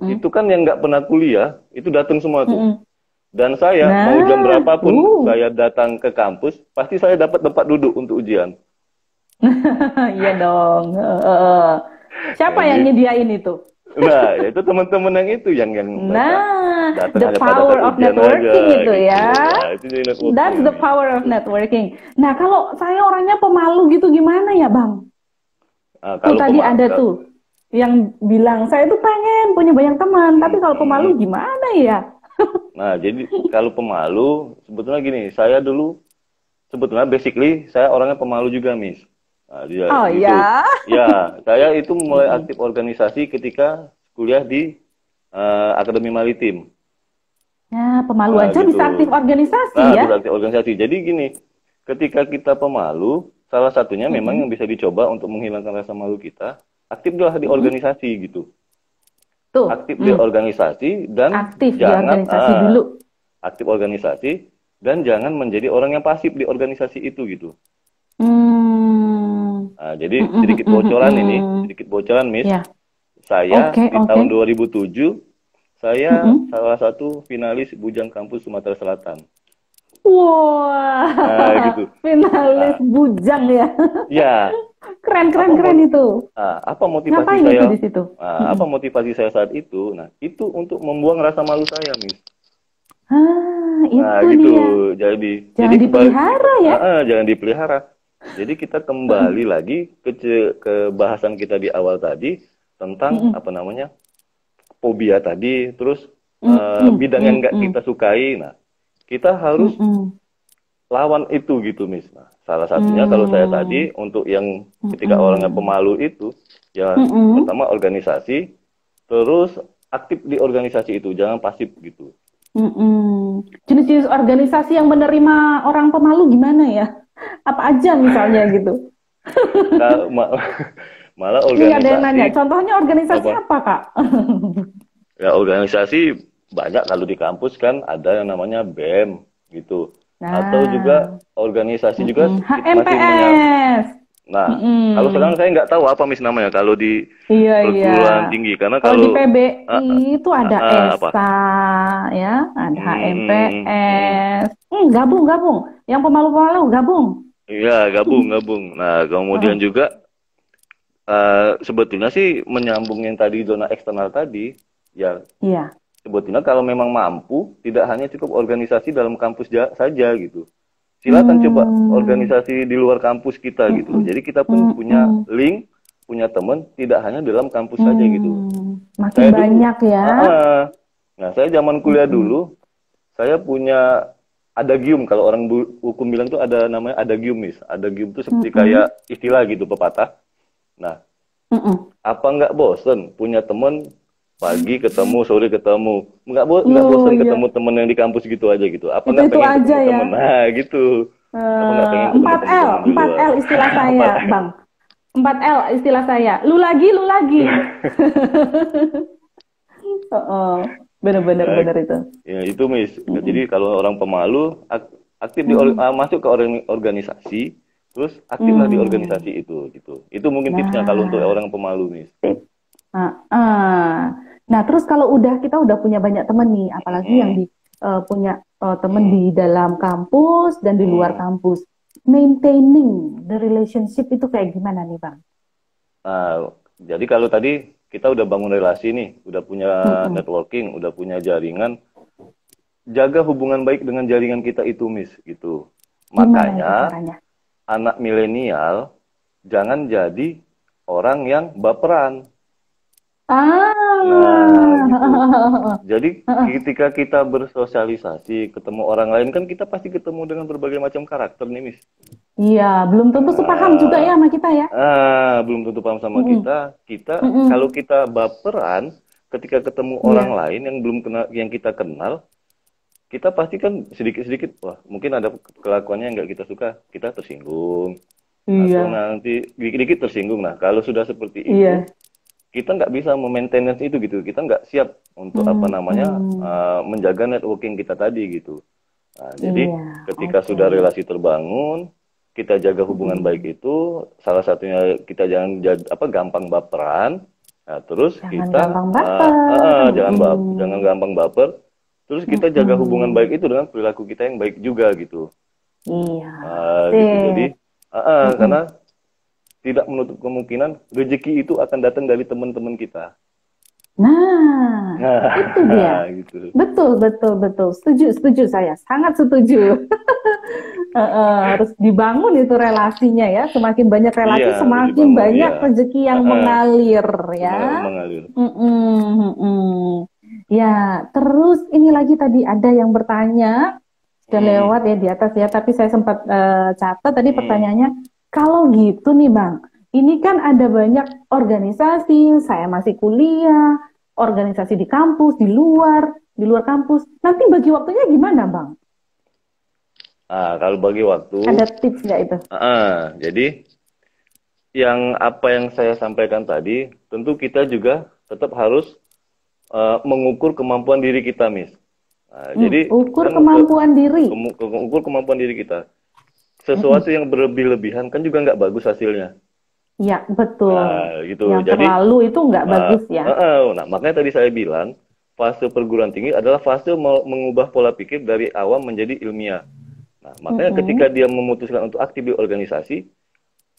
itu kan yang nggak pernah kuliah, itu datang semua tuh. Dan saya mau jam berapapun saya datang ke kampus, pasti saya dapat tempat duduk untuk ujian. Iya dong. Siapa yang nyediain itu? Nah, itu teman-teman yang itu yang the power of networking aja, itu ya. That's the power of networking. Nah, kalau saya orangnya pemalu gitu gimana ya, Bang? Kalau tadi ada tuh. yang bilang saya tuh pengen punya banyak teman, tapi kalau pemalu gimana ya? Nah, jadi kalau pemalu, sebetulnya gini, saya dulu sebetulnya basically saya orangnya pemalu juga, Miss. Nah, dia Oh gitu. ya. Ya, saya itu mulai aktif organisasi ketika kuliah di Akademi Maritim. Ya, pemalu Nah, aja gitu. bisa aktif organisasi Nah, ya. bisa aktif organisasi. Jadi gini, ketika kita pemalu, salah satunya memang yang bisa dicoba untuk menghilangkan rasa malu kita, aktiflah di organisasi gitu. Tuh, Aktif di organisasi dan aktif di jangan organisasi dulu. aktif organisasi dan jangan menjadi orang yang pasif di organisasi itu gitu. Hmm. Nah, jadi sedikit bocoran Miss. Ya. Saya Oke, di oke. tahun 2007 saya salah satu finalis Bujang Kampus Sumatera Selatan. Wah, Nah, gitu. finalis Bujang ya. Ya, Keren itu. apa motivasi Ngapain saya? itu di situ? Apa motivasi saya saat itu? Nah, itu untuk membuang rasa malu saya, Miss. Itu gitu. dia. Jadi Jangan dipelihara ya. Jangan dipelihara. Jadi kita kembali lagi ke bahasan kita di awal tadi tentang apa namanya fobia tadi, terus bidang yang nggak kita sukai. Nah, kita harus lawan itu gitu, Miss. Nah, salah satunya kalau saya tadi untuk yang ketika orangnya pemalu itu, ya pertama organisasi, terus aktif di organisasi itu, jangan pasif gitu. Jenis-jenis organisasi yang menerima orang pemalu gimana ya? Apa aja misalnya gitu? Nah, malah organisasi. Ini ada yang nanya, contohnya organisasi apa Kak? Ya organisasi banyak kalau di kampus kan ada yang namanya BEM gitu. Atau juga organisasi juga HMPS. Nah, kalau sekarang saya nggak tahu apa Miss namanya kalau di perguruan tinggi karena kalau di PBI itu ada ESA ya, ada HMPS. Gabung. Yang pemalu-pemalu gabung. Iya, gabung. Nah, kemudian juga sebetulnya sih menyambung yang tadi zona eksternal tadi, ya. Iya. Sebetulnya kalau memang mampu, tidak hanya cukup organisasi dalam kampus saja gitu. Silakan coba organisasi di luar kampus kita gitu. Jadi kita pun punya link, punya teman, tidak hanya dalam kampus saja gitu. Makin banyak ya. Nah, saya zaman kuliah dulu, saya punya adagium. Kalau orang hukum bilang tuh ada namanya adagium, Miss. Adagium itu seperti kayak istilah gitu, pepatah. Nah, apa nggak bosen punya teman pagi ketemu, sore ketemu. Nggak bosan ketemu temen yang di kampus gitu aja gitu. Apa nggak pengen aja ketemu ya? temen? Nah, gitu. Apa nggak pengen 4L istilah saya, Bang. 4L istilah saya. Lu lagi. Bener itu. Ya, itu, Miss. Jadi kalau orang pemalu, aktif masuk ke organisasi, terus aktiflah di organisasi itu gitu. Itu mungkin tipsnya kalau untuk orang pemalu, Miss. Nah, terus kalau kita udah punya banyak teman nih, apalagi yang punya teman di dalam kampus dan di luar kampus, maintaining the relationship itu kayak gimana nih, Bang? Jadi kalau tadi kita udah bangun relasi nih, udah punya networking, udah punya jaringan, jaga hubungan baik dengan jaringan kita itu, Miss, gitu. Makanya anak milenial jangan jadi orang yang baperan. Nah, gitu. Jadi ketika kita bersosialisasi, ketemu orang lain kan kita pasti ketemu dengan berbagai macam karakter nih, Miss. Iya, belum tentu sepaham juga ya sama kita ya. Belum tentu paham sama kita. Kalau kita baperan, ketika ketemu orang lain yang belum kenal, yang kita kenal, kita pasti kan sedikit-sedikit, wah mungkin ada kelakuannya yang nggak kita suka, kita tersinggung. Atau nanti dikit-dikit tersinggung. Nah, kalau sudah seperti itu, kita nggak bisa memaintenance itu gitu, kita nggak siap untuk menjaga networking kita tadi gitu. Nah, jadi ketika sudah relasi terbangun, kita jaga hubungan baik itu, salah satunya kita jangan gampang baperan. Nah, terus jangan gampang baper. Terus kita jaga hubungan baik itu dengan perilaku kita yang baik juga gitu. Iya. Gitu. Jadi karena tidak menutup kemungkinan rezeki itu akan datang dari teman-teman kita. Nah, itu dia. Gitu. Betul. Setuju saya. Sangat setuju. Harus dibangun itu relasinya ya. Semakin banyak relasi, Iya, harus semakin dibangun, banyak iya. rezeki yang mengalir ya. Mengalir. Ya, terus ini lagi tadi ada yang bertanya, sudah lewat ya di atas ya, tapi saya sempat catat tadi pertanyaannya, kalau gitu nih Bang, ini kan ada banyak organisasi, saya masih kuliah, organisasi di kampus, di luar kampus, nanti bagi waktunya gimana Bang? Kalau bagi waktu, Ada tips nggak itu? jadi yang apa yang saya sampaikan tadi, tentu kita juga tetap harus mengukur kemampuan diri kita, Miss. Jadi ukur kemampuan diri. Ukur kemampuan diri kita. Sesuatu yang berlebih-lebihan kan juga nggak bagus hasilnya. Ya, betul. Gitu. Yang Jadi, terlalu itu nggak bagus ya. Makanya tadi saya bilang, fase perguruan tinggi adalah fase mengubah pola pikir dari awam menjadi ilmiah. Nah, makanya ketika dia memutuskan untuk aktif di organisasi,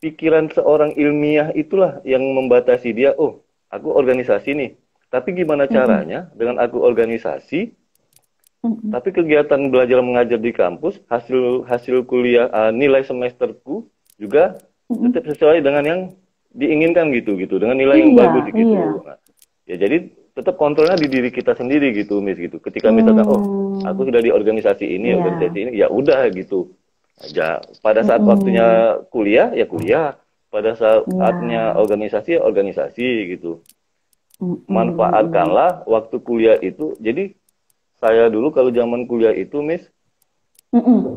pikiran seorang ilmiah itulah yang membatasi dia, oh, aku organisasi nih. Tapi gimana caranya dengan aku organisasi, tapi kegiatan belajar mengajar di kampus, hasil kuliah, nilai semesterku juga tetap sesuai dengan yang diinginkan gitu, dengan nilai yang bagus gitu. Nah, ya jadi tetap kontrolnya di diri kita sendiri gitu, Miss gitu. Ketika misalkan, oh, aku sudah di organisasi ini, ya udah gitu. Ya, pada saat waktunya kuliah, ya kuliah. Pada saatnya organisasi, ya organisasi gitu. Manfaatkanlah waktu kuliah itu. Jadi saya dulu kalau zaman kuliah itu, Miss,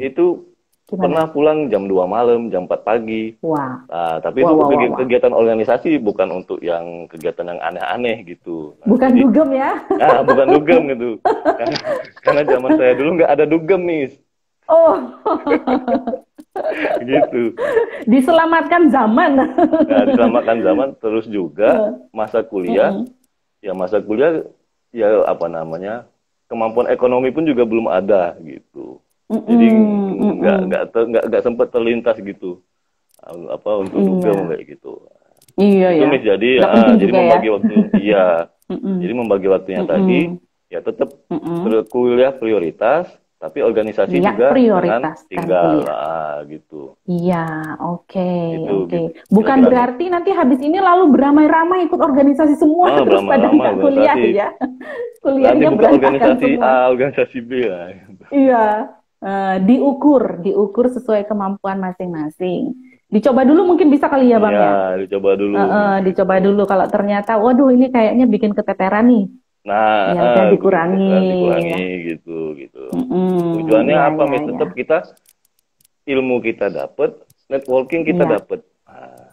itu pernah pulang jam 2 malam, jam 4 pagi. Tapi itu kegiatan organisasi, bukan untuk yang kegiatan yang aneh-aneh gitu. Bukan dugem ya? Bukan dugem gitu. Karena zaman saya dulu nggak ada dugem, Miss. Oh. Gitu. Diselamatkan zaman. Diselamatkan zaman, terus juga masa kuliah. Ya masa kuliah, ya apa namanya, kemampuan ekonomi pun juga belum ada gitu. Jadi nggak sempat terlintas gitu untuk dugem kayak gitu. Itu Miss, jadi membagi waktu. Jadi membagi waktunya tadi ya tetap kuliah prioritas, tapi organisasi juga dengan tinggal gitu. Iya, oke. Bukan berarti nanti habis ini lalu beramai-ramai ikut organisasi semua terus pada nggak kuliah ya. Kuliahnya berantakan semua. Organisasi B lah. Iya. Diukur sesuai kemampuan masing-masing. Dicoba dulu mungkin bisa kali ya Bang ya? Dicoba dulu. Dicoba dulu kalau ternyata, waduh ini kayaknya bikin keteteran nih. Nah, ya udah dikurangi gitu. Tujuannya apa? Tetap kita ilmu kita dapat, networking kita dapat.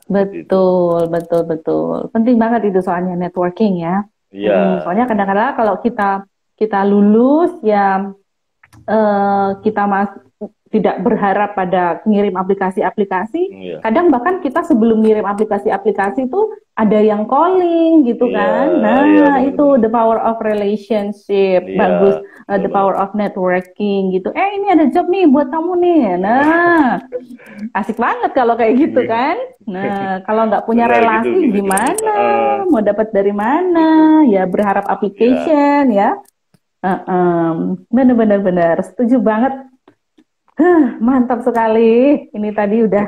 Betul. Penting banget itu soalnya networking ya. Soalnya kadang-kadang kalau kita lulus ya kita tidak berharap pada ngirim aplikasi-aplikasi. Kadang bahkan kita sebelum ngirim aplikasi-aplikasi itu ada yang calling gitu kan. Nah, itu the power of relationship. Bagus. The power of networking gitu. Ini ada job nih buat kamu nih. Nah, asik banget kalau kayak gitu kan. Nah, kalau nggak punya relasi gimana? Mau dapat dari mana? Ya berharap application ya. Benar, setuju banget. Mantap sekali. Ini tadi udah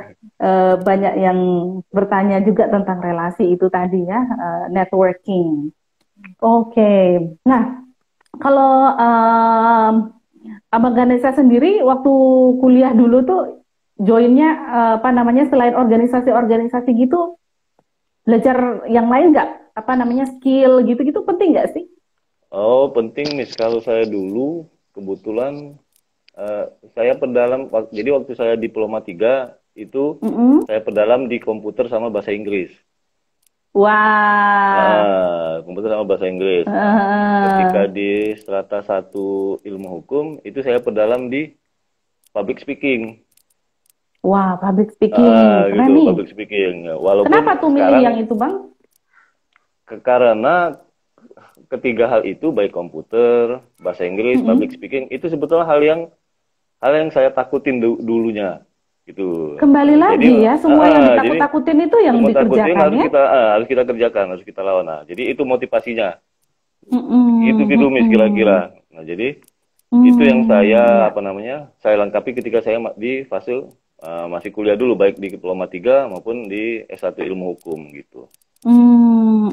banyak yang bertanya juga tentang relasi itu tadi ya, networking. Oke. Nah, kalau Abang Ganesha sendiri waktu kuliah dulu tuh joinnya selain organisasi-organisasi gitu, belajar yang lain nggak? Skill gitu-gitu penting nggak sih? Oh, penting Miss. Kalau saya dulu kebetulan saya perdalam, jadi waktu saya diploma 3 itu saya perdalam di komputer sama bahasa Inggris. Komputer sama bahasa Inggris. Ketika di strata 1 ilmu hukum itu saya perdalam di public speaking. Public speaking. Keren nih. Public speaking. Walaupun kenapa tuh milih yang itu Bang? Karena ketiga hal itu, baik komputer, bahasa Inggris, public speaking, itu sebetulnya hal yang saya takutin dulunya gitu. Kembali lagi ya, semua yang ditakut-takutin itu yang dikerjakan harus kita kerjakan, harus kita lawan. Nah, jadi itu motivasinya. Gitu Miss kira-kira. Nah, jadi Itu yang saya Ya. apa namanya? Saya lengkapi ketika saya di fase masih kuliah dulu, baik di Diploma 3 maupun di S1 Ilmu Hukum gitu.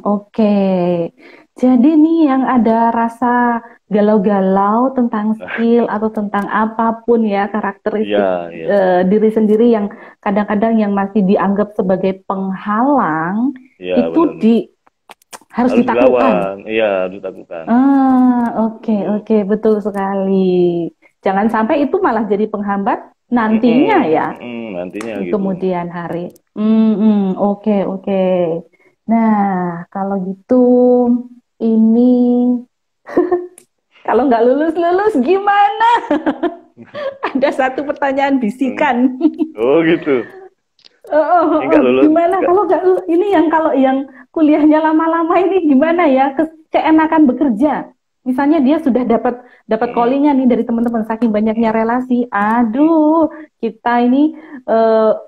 Oke. Jadi nih yang ada rasa galau-galau tentang skill atau tentang apapun ya Iya, karakteristik iya. diri sendiri yang kadang-kadang yang masih dianggap sebagai penghalang Iya, itu benar. harus Harus ditaklukkan. dilawan. Iya, harus ditaklukkan. Oke, Gitu. oke, betul sekali. Jangan sampai itu malah jadi penghambat nantinya ya, Nantinya di gitu. kemudian hari. Oke, oke. Nah, kalau gitu, ini kalau nggak lulus-lulus gimana? Ada satu pertanyaan Hmm. bisikan. Oh gitu. Ini nggak lulus. Gimana Nggak. kalau nggak ini yang kalau yang kuliahnya lama-lama ini gimana ya keenakan bekerja? Misalnya dia sudah dapat Mm-mm. callingan nih dari teman-teman saking banyaknya Mm-mm. relasi. Mm. Aduh, kita ini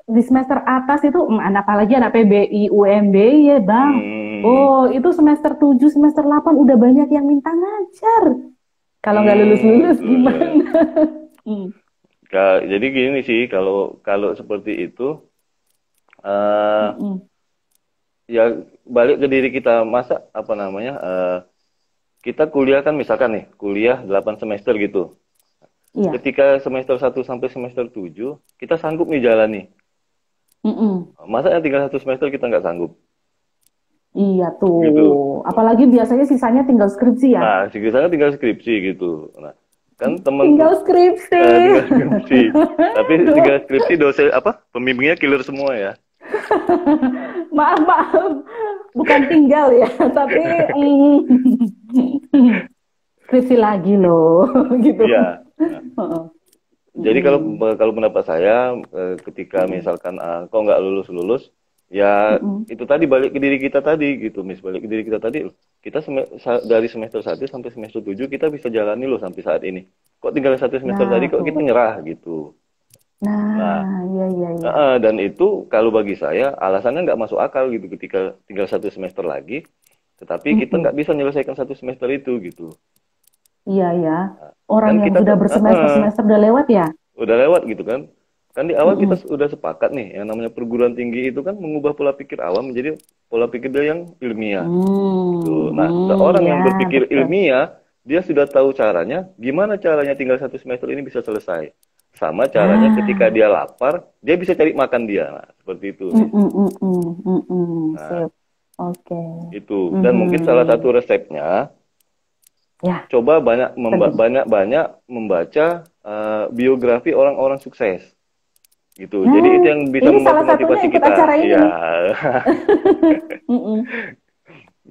di semester atas itu apalagi anak PBI, UMB ya, Bang. Mm. Oh, itu semester 7 semester 8 udah banyak yang minta ngajar. Kalau nggak lulus-lulus Betul ya. gimana? Hmm. Jadi gini sih, kalau kalau seperti itu, eh Mm-mm. ya balik ke diri kita. Masa apa namanya? Kita kuliah kan misalkan nih, kuliah 8 semester gitu. Iya. Ketika semester 1 sampai semester 7 kita sanggup nih jalan nih. Mm-mm. Masa yang tinggal 1 semester kita nggak sanggup? Iya tuh. Gitu. Apalagi biasanya sisanya tinggal skripsi ya. Nah, sisanya tinggal skripsi gitu. Nah, kan temanku Tinggal skripsi. tinggal skripsi. Tapi tinggal skripsi dosen apa? Pembimbingnya killer semua ya. Maaf, maaf. Bukan tinggal ya, tapi skripsi lagi loh, gitu. Iya. Nah, Heeh. jadi kalau Mm-mm. kalau pendapat saya ketika Mm-mm. misalkan kok nggak lulus-lulus, ya Mm-mm. itu tadi balik ke diri kita tadi gitu, balik ke diri kita tadi. Kita dari semester 1 sampai semester 7 kita bisa jalani loh sampai saat ini. Kok tinggal 1 semester Nah, tadi kok tuh. kita nyerah gitu. Nah, Nah, iya, iya, iya. dan itu kalau bagi saya alasannya nggak masuk akal gitu ketika tinggal 1 semester lagi, tetapi kita Mm-mm. nggak bisa menyelesaikan 1 semester itu gitu. Iya, ya. Nah, Orang kan yang kita sudah bersemester-semester udah lewat ya. udah lewat gitu kan. Kan di awal kita Mm-mm. sudah sepakat nih, yang namanya perguruan tinggi itu kan mengubah pola pikir awam menjadi pola pikir dia yang ilmiah. Gitu. Nah, seorang Ya, yang berpikir betul. ilmiah, dia sudah tahu caranya, gimana caranya tinggal 1 semester ini bisa selesai. Sama caranya ketika Ah, dia lapar, dia bisa cari makan dia. Nah, seperti itu. Nah, sip. Oke. itu. Dan mungkin salah Mhm. satu resepnya, Ya, coba banyak tentu. banyak membaca biografi orang-orang sukses. Gitu. Jadi Nah, itu yang bisa ini salah satunya memotivasi ikut kita. acara ini Iya, nih. Mm-mm.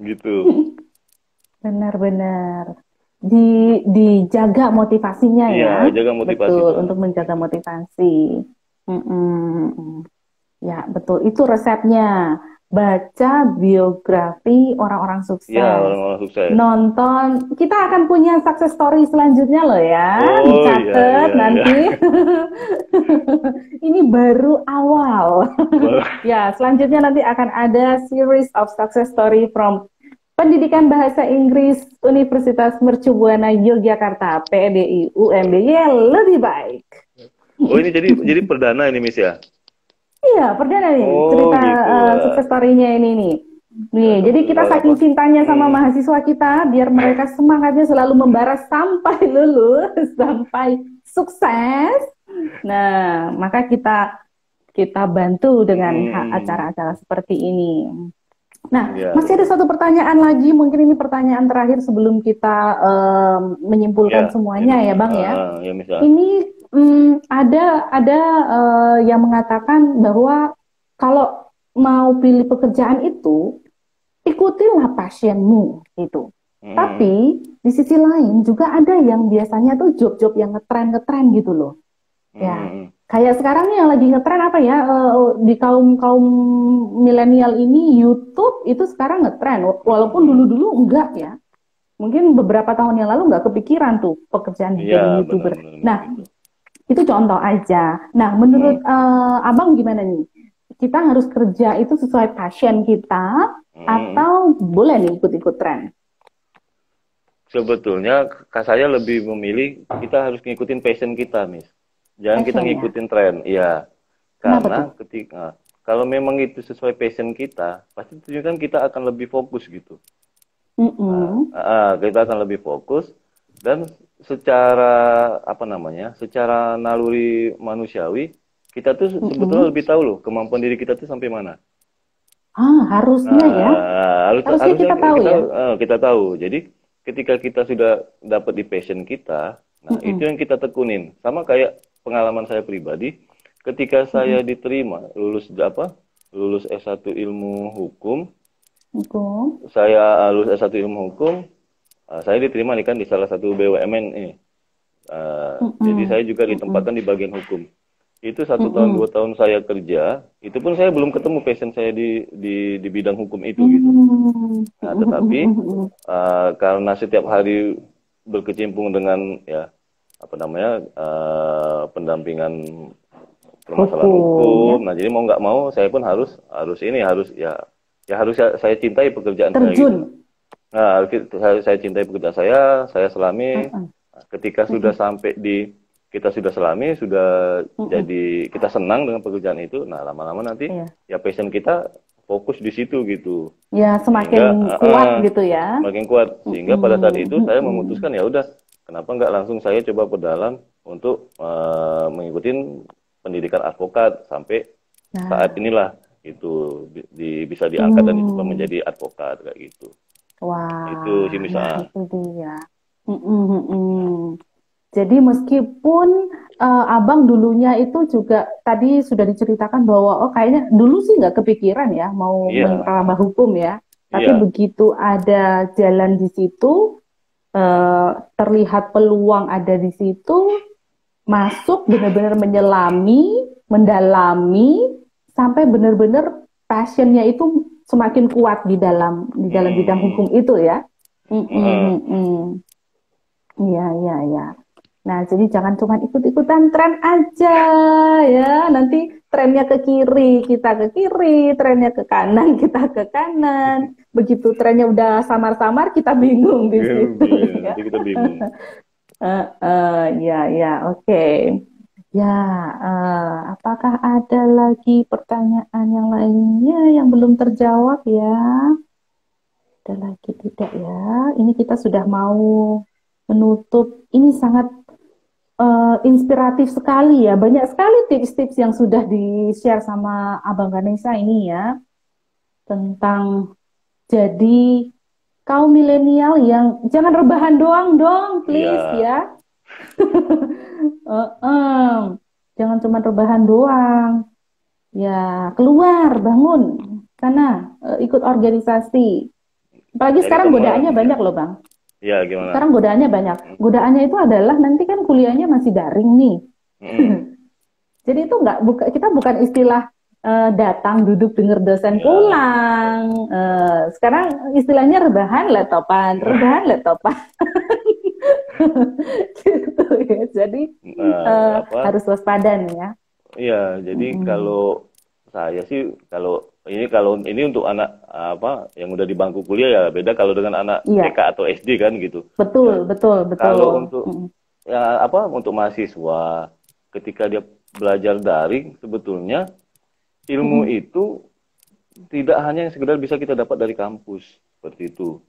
gitu. Benar-benar. Dijaga motivasinya Iya, ya. jaga motivasi Betul, Pak. untuk menjaga Gitu. motivasi. Mm-mm. Ya, betul. Itu resepnya. Baca biografi orang-orang Iya, sukses. orang-orang sukses. Nonton, kita akan punya success story selanjutnya loh ya. Oh iya Dicatat iya iya. nanti. Ini baru awal. Ya, selanjutnya nanti akan ada series of success story from Pendidikan Bahasa Inggris Universitas Mercubuana Yogyakarta, PDI UMBY lebih baik. Oh ini jadi perdana ini Miss ya? Iya, perdana nih Oh cerita gitu. sukses story-nya ini nih. Ya, Nih, jadi kita saking apa? cintanya sama mahasiswa kita, biar mereka semangatnya selalu membara sampai lulus, sampai sukses. Nah, maka kita bantu dengan acara-acara seperti ini. Nah, Ya, masih ada satu pertanyaan lagi, mungkin ini pertanyaan terakhir sebelum kita menyimpulkan ya, semuanya ya, Bang ya. ya Miss ya. Ini ada yang mengatakan bahwa kalau mau pilih pekerjaan itu ikutilah passionmu gitu. Tapi di sisi lain juga ada yang biasanya tuh job-job yang ngetren gitu loh. Ya, kayak sekarang nih yang lagi ngetren apa ya di kaum milenial ini YouTube itu sekarang ngetren. Walaupun dulu enggak ya. Mungkin beberapa tahun yang lalu nggak kepikiran tuh pekerjaan jadi YouTuber. Nah, itu contoh aja. Nah, menurut Abang gimana nih? Kita harus kerja itu sesuai passion kita atau boleh nih ikut-ikut tren? sebetulnya saya lebih memilih kita harus ngikutin passion kita, Miss. Jangan kita Passion ya. ngikutin tren, iya. Kenapa tuh? Karena ketika kalau memang itu sesuai passion kita, pasti itu kan kita akan lebih fokus gitu. Mm-mm. Kita akan lebih fokus dan secara apa namanya, secara naluri manusiawi kita tuh sebetulnya Mm-mm. lebih tahu loh kemampuan diri kita tuh sampai mana. Harusnya ya. Harusnya Harusnya kita tahu kita ya. kita tahu. Jadi ketika kita sudah dapat di passion kita, nah itu Mm-mm. yang kita tekunin. Sama kayak pengalaman saya pribadi, ketika saya Mm-mm. diterima lulus S1 ilmu hukum, Hukum. saya lulus S1 ilmu hukum, saya diterima nih kan di salah satu BUMN ini. Jadi saya juga ditempatkan di bagian hukum. Itu 1 tahun 2 tahun saya kerja, itu pun saya belum ketemu passion saya di bidang hukum itu gitu. Nah, tetapi karena setiap hari berkecimpung dengan ya apa namanya pendampingan permasalahan hukum, ya. nah jadi mau nggak mau saya pun harus saya cintai pekerjaan saya gitu. Terjun. Nah, saya cintai pekerjaan saya selami. Ketika sudah sampai kita sudah selami, sudah jadi kita senang dengan pekerjaan itu, nah lama-lama nanti ya passion kita fokus di situ gitu. Ya semakin kuat gitu ya. Semakin kuat sehingga pada saat itu saya memutuskan ya udah, kenapa nggak langsung saya coba berdalam untuk mengikuti pendidikan advokat sampai saat inilah itu bisa diangkat dan dicoba menjadi advokat kayak gitu. Wah, itu sih misalnya. Itu dia. Jadi meskipun abang dulunya itu juga tadi sudah diceritakan bahwa kayaknya dulu sih nggak kepikiran ya mau menambah hukum ya, tapi begitu ada jalan di situ, terlihat peluang ada di situ, masuk benar-benar menyelami, mendalami sampai benar-benar passionnya itu semakin kuat di dalam bidang hukum itu ya. Iya. Nah, jadi jangan cuma ikut-ikutan tren aja ya. Nanti trennya ke kiri, kita ke kiri, trennya ke kanan, kita ke kanan. Begitu trennya udah samar-samar, kita bingung di situ. Nanti kita bingung. Oke. Ya, apakah ada lagi pertanyaan yang lainnya yang belum terjawab ya? Ada lagi tidak ya? Ini kita sudah mau menutup. Ini sangat inspiratif sekali ya. Banyak sekali tips-tips yang sudah di-share sama Abang Ganesha ini ya. Tentang jadi kaum milenial yang jangan rebahan doang dong, please ya. Jangan cuma rebahan doang. Ya, keluar, bangun. Sana, ikut organisasi. Apalagi sekarang godaannya banyak loh, Bang. Ya, gimana? Sekarang godaannya banyak. Godaannya itu adalah nanti kan kuliahnya masih daring nih. Jadi itu kita bukan istilah datang, duduk, denger dosen pulang. Sekarang istilahnya rebahan laptopan. Gitu ya. Jadi harus waspada nih ya. Iya, jadi kalau saya sih kalau ini untuk anak yang udah di bangku kuliah ya beda kalau dengan anak TK atau SD kan gitu. Betul. Kalau untuk untuk mahasiswa ketika dia belajar daring sebetulnya ilmu itu tidak hanya yang sekedar bisa kita dapat dari kampus seperti itu.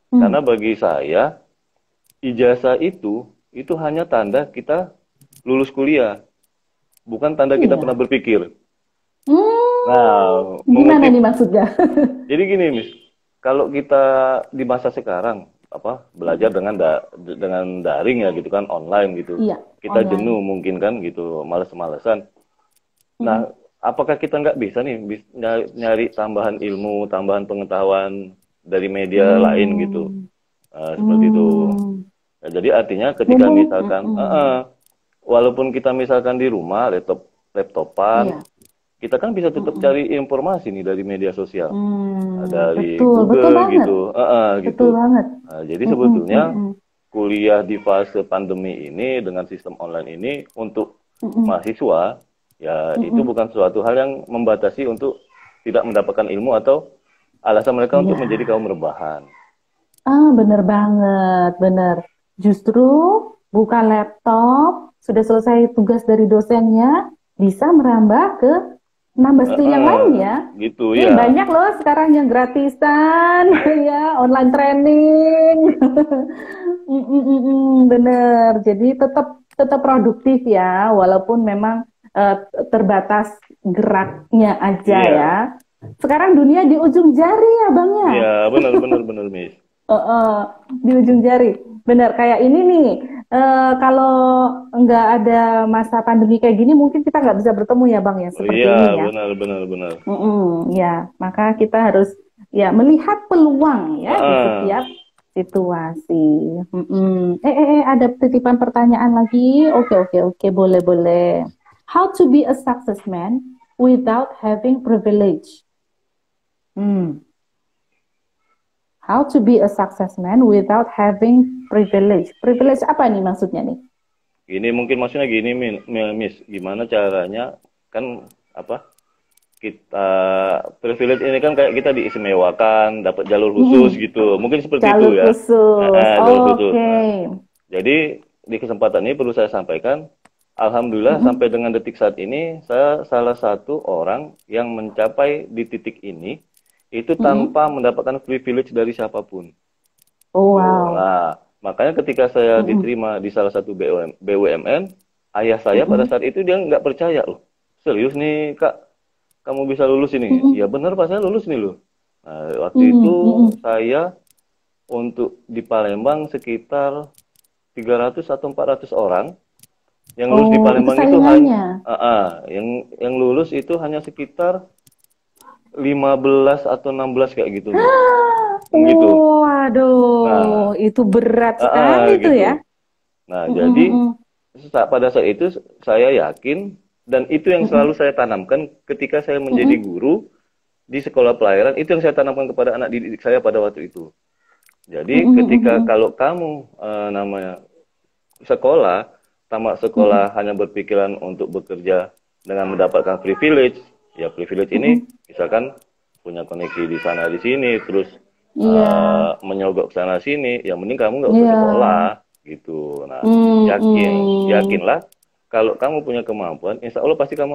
Karena bagi saya ijazah itu hanya tanda kita lulus kuliah, bukan tanda kita pernah berpikir. Nah, gimana nih maksudnya? Jadi gini, Miss, kalau kita di masa sekarang belajar dengan daring ya gitu kan, online gitu, kita online. Jenuh mungkin kan gitu, males-malesan. Nah, apakah kita nggak bisa nih nyari tambahan ilmu, tambahan pengetahuan dari media lain gitu? Seperti itu. Nah, jadi artinya ketika misalkan walaupun kita misalkan di rumah laptopan, kita kan bisa tetap cari informasi nih dari media sosial, dari Google gitu. Betul banget. Nah, jadi sebetulnya kuliah di fase pandemi ini dengan sistem online ini untuk mahasiswa ya itu bukan suatu hal yang membatasi untuk tidak mendapatkan ilmu atau alasan mereka untuk menjadi kaum rebahan. Bener banget, bener. Justru buka laptop, sudah selesai tugas dari dosennya, bisa merambah ke nambah skill yang lain ya. Gitu Ini ya. banyak loh sekarang yang gratisan, ya, online training. Bener. Jadi tetap tetap produktif ya, walaupun memang terbatas geraknya aja Iya. ya. Sekarang dunia di ujung jari ya, Bang ya. Iya, benar Miss. Di ujung jari. Benar, kayak ini nih. Kalau nggak ada masa pandemi kayak gini, mungkin kita nggak bisa bertemu ya, Bang ya, seperti Iya, ini ya. benar. Ya, maka kita harus ya melihat peluang ya di setiap situasi. Ada titipan pertanyaan lagi. Oke, boleh. How to be a success man without having privilege? How to be a success man without having privilege? Privilege apa nih maksudnya nih? Ini mungkin maksudnya gini, Miss. Gimana caranya kan apa? Kita privilege ini kan kayak kita diistimewakan, dapat jalur khusus gitu. Mungkin seperti itu ya. Jalur khusus. Nah, jadi di kesempatan ini perlu saya sampaikan, alhamdulillah sampai dengan detik saat ini saya salah satu orang yang mencapai di titik ini itu tanpa mendapatkan privilege dari siapapun. Wow. Nah, makanya ketika saya diterima di salah satu BUMN, ayah saya pada saat itu dia nggak percaya loh. Serius nih Kak, kamu bisa lulus ini? Ya benar Pak, saya lulus nih loh. Nah, waktu itu saya untuk di Palembang sekitar 300 atau 400 orang yang lulus di Palembang itu hanya yang lulus itu hanya sekitar 15 atau 16 kayak gitu. Gitu. Waduh, itu berat sekali itu gitu. Ya. Nah, jadi pada saat itu saya yakin dan itu yang selalu saya tanamkan ketika saya menjadi guru di sekolah pelayaran, itu yang saya tanamkan kepada anak didik saya pada waktu itu. Jadi ketika kalau kamu namanya sekolah, tamat sekolah hanya berpikiran untuk bekerja dengan mendapatkan privilege, ya privilege ini misalkan punya koneksi di sana di sini, terus menyogok sana sini, ya mending kamu nggak usah sekolah gitu. Nah, yakinlah kalau kamu punya kemampuan, insya Allah pasti kamu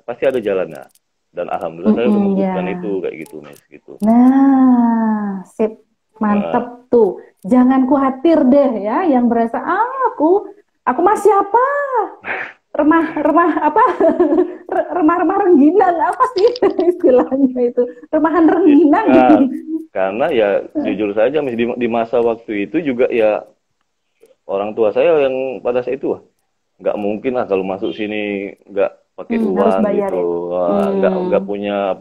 pasti ada jalannya. Dan alhamdulillah saya udah membuktikan itu kayak gitu, Miss, gitu. Nah, sip, mantep tuh. Jangan khawatir deh ya, yang berasa aku masih apa? remah rengginang apa sih istilahnya itu, remahan rengginang. Karena ya jujur saja di masa waktu itu juga ya orang tua saya yang pada saat itu nggak mungkin lah kalau masuk sini nggak pakai uang gitu, nggak punya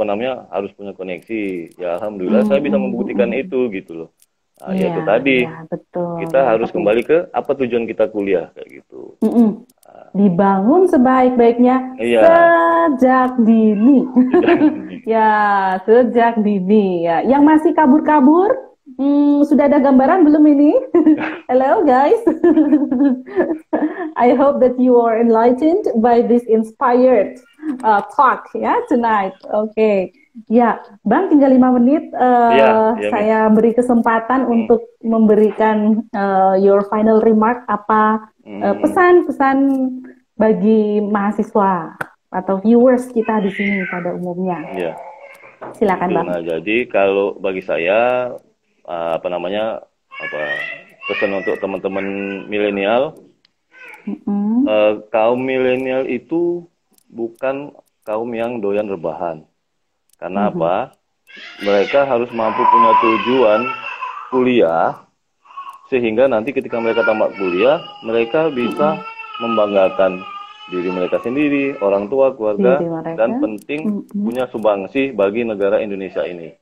harus punya koneksi. Ya alhamdulillah saya bisa membuktikan itu gitu loh. Nah, ya itu tadi kita harus kembali ke apa tujuan kita kuliah kayak gitu. Dibangun sebaik-baiknya sejak dini. Sejak dini ya. Yang masih kabur-kabur, sudah ada gambaran belum ini? Hello guys. I hope that you are enlightened by this inspired talk tonight. Okay. Ya, Bang, tinggal 5 menit. Saya beri kesempatan untuk memberikan your final remark, apa pesan-pesan bagi mahasiswa atau viewers kita di sini pada umumnya. Silakan, Bang. Nah, jadi kalau bagi saya pesan untuk teman-teman milenial, kaum milenial itu bukan kaum yang doyan rebahan. Karena apa? Mereka harus mampu punya tujuan kuliah, sehingga nanti ketika mereka tamat kuliah, mereka bisa membanggakan diri mereka sendiri, orang tua, keluarga, dan penting punya sumbangsi bagi negara Indonesia ini.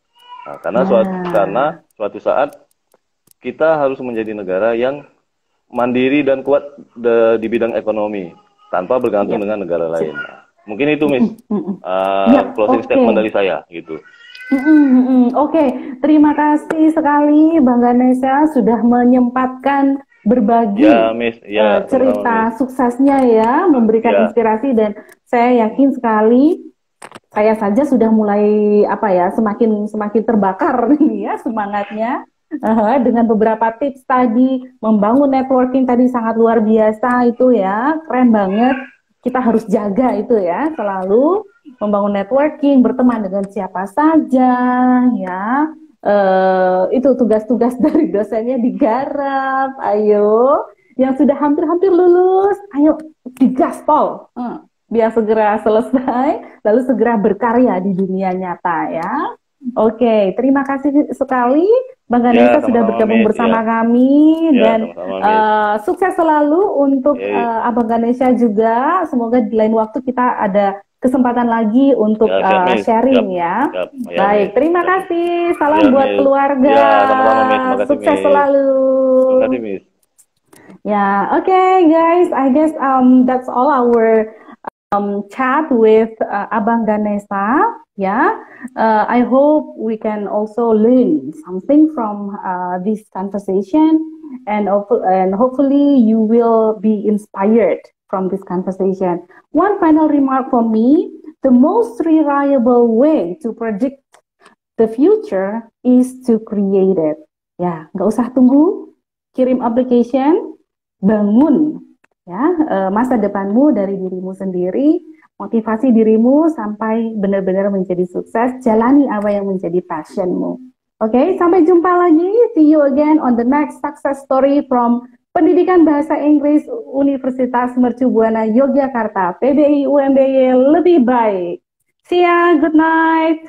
Nah, karena suatu saat kita harus menjadi negara yang mandiri dan kuat di bidang ekonomi, tanpa bergantung dengan negara lain. Mungkin itu, Miss, closing statement dari saya, gitu. Oke, terima kasih sekali Bang Ganesha sudah menyempatkan berbagi cerita suksesnya ya, memberikan inspirasi, dan saya yakin sekali saya saja sudah mulai semakin terbakar nih ya semangatnya Dengan beberapa tips tadi, membangun networking tadi sangat luar biasa itu ya, keren banget. Kita harus jaga itu ya, selalu membangun networking, berteman dengan siapa saja ya. Itu tugas-tugas dari dosennya digarap. Ayo, yang sudah hampir-hampir lulus, ayo digaspol. Biar segera selesai, lalu segera berkarya di dunia nyata ya. Oke, terima kasih sekali Bang Ganesha sudah bergabung bersama kami dan sukses selalu untuk Abang Ganesha juga. Semoga di lain waktu kita ada kesempatan lagi untuk sharing ya. Baik, terima kasih. Salam buat keluarga. Sukses selalu. Terima kasih, Miss. Ya, okay, guys. I guess that's all our chat with Abang Ganesha. Yeah, I hope we can also learn something from this conversation, and hopefully you will be inspired from this conversation. One final remark from me: the most reliable way to predict the future is to create it. Ya, nggak usah tunggu, kirim application, bangun ya masa depanmu dari dirimu sendiri. Motivasi dirimu sampai benar-benar menjadi sukses, jalani apa yang menjadi passionmu. Oke, sampai jumpa lagi. See you again on the next success story from Pendidikan Bahasa Inggris Universitas Mercu Buana Yogyakarta. PBI UMBY lebih baik. See ya, good night.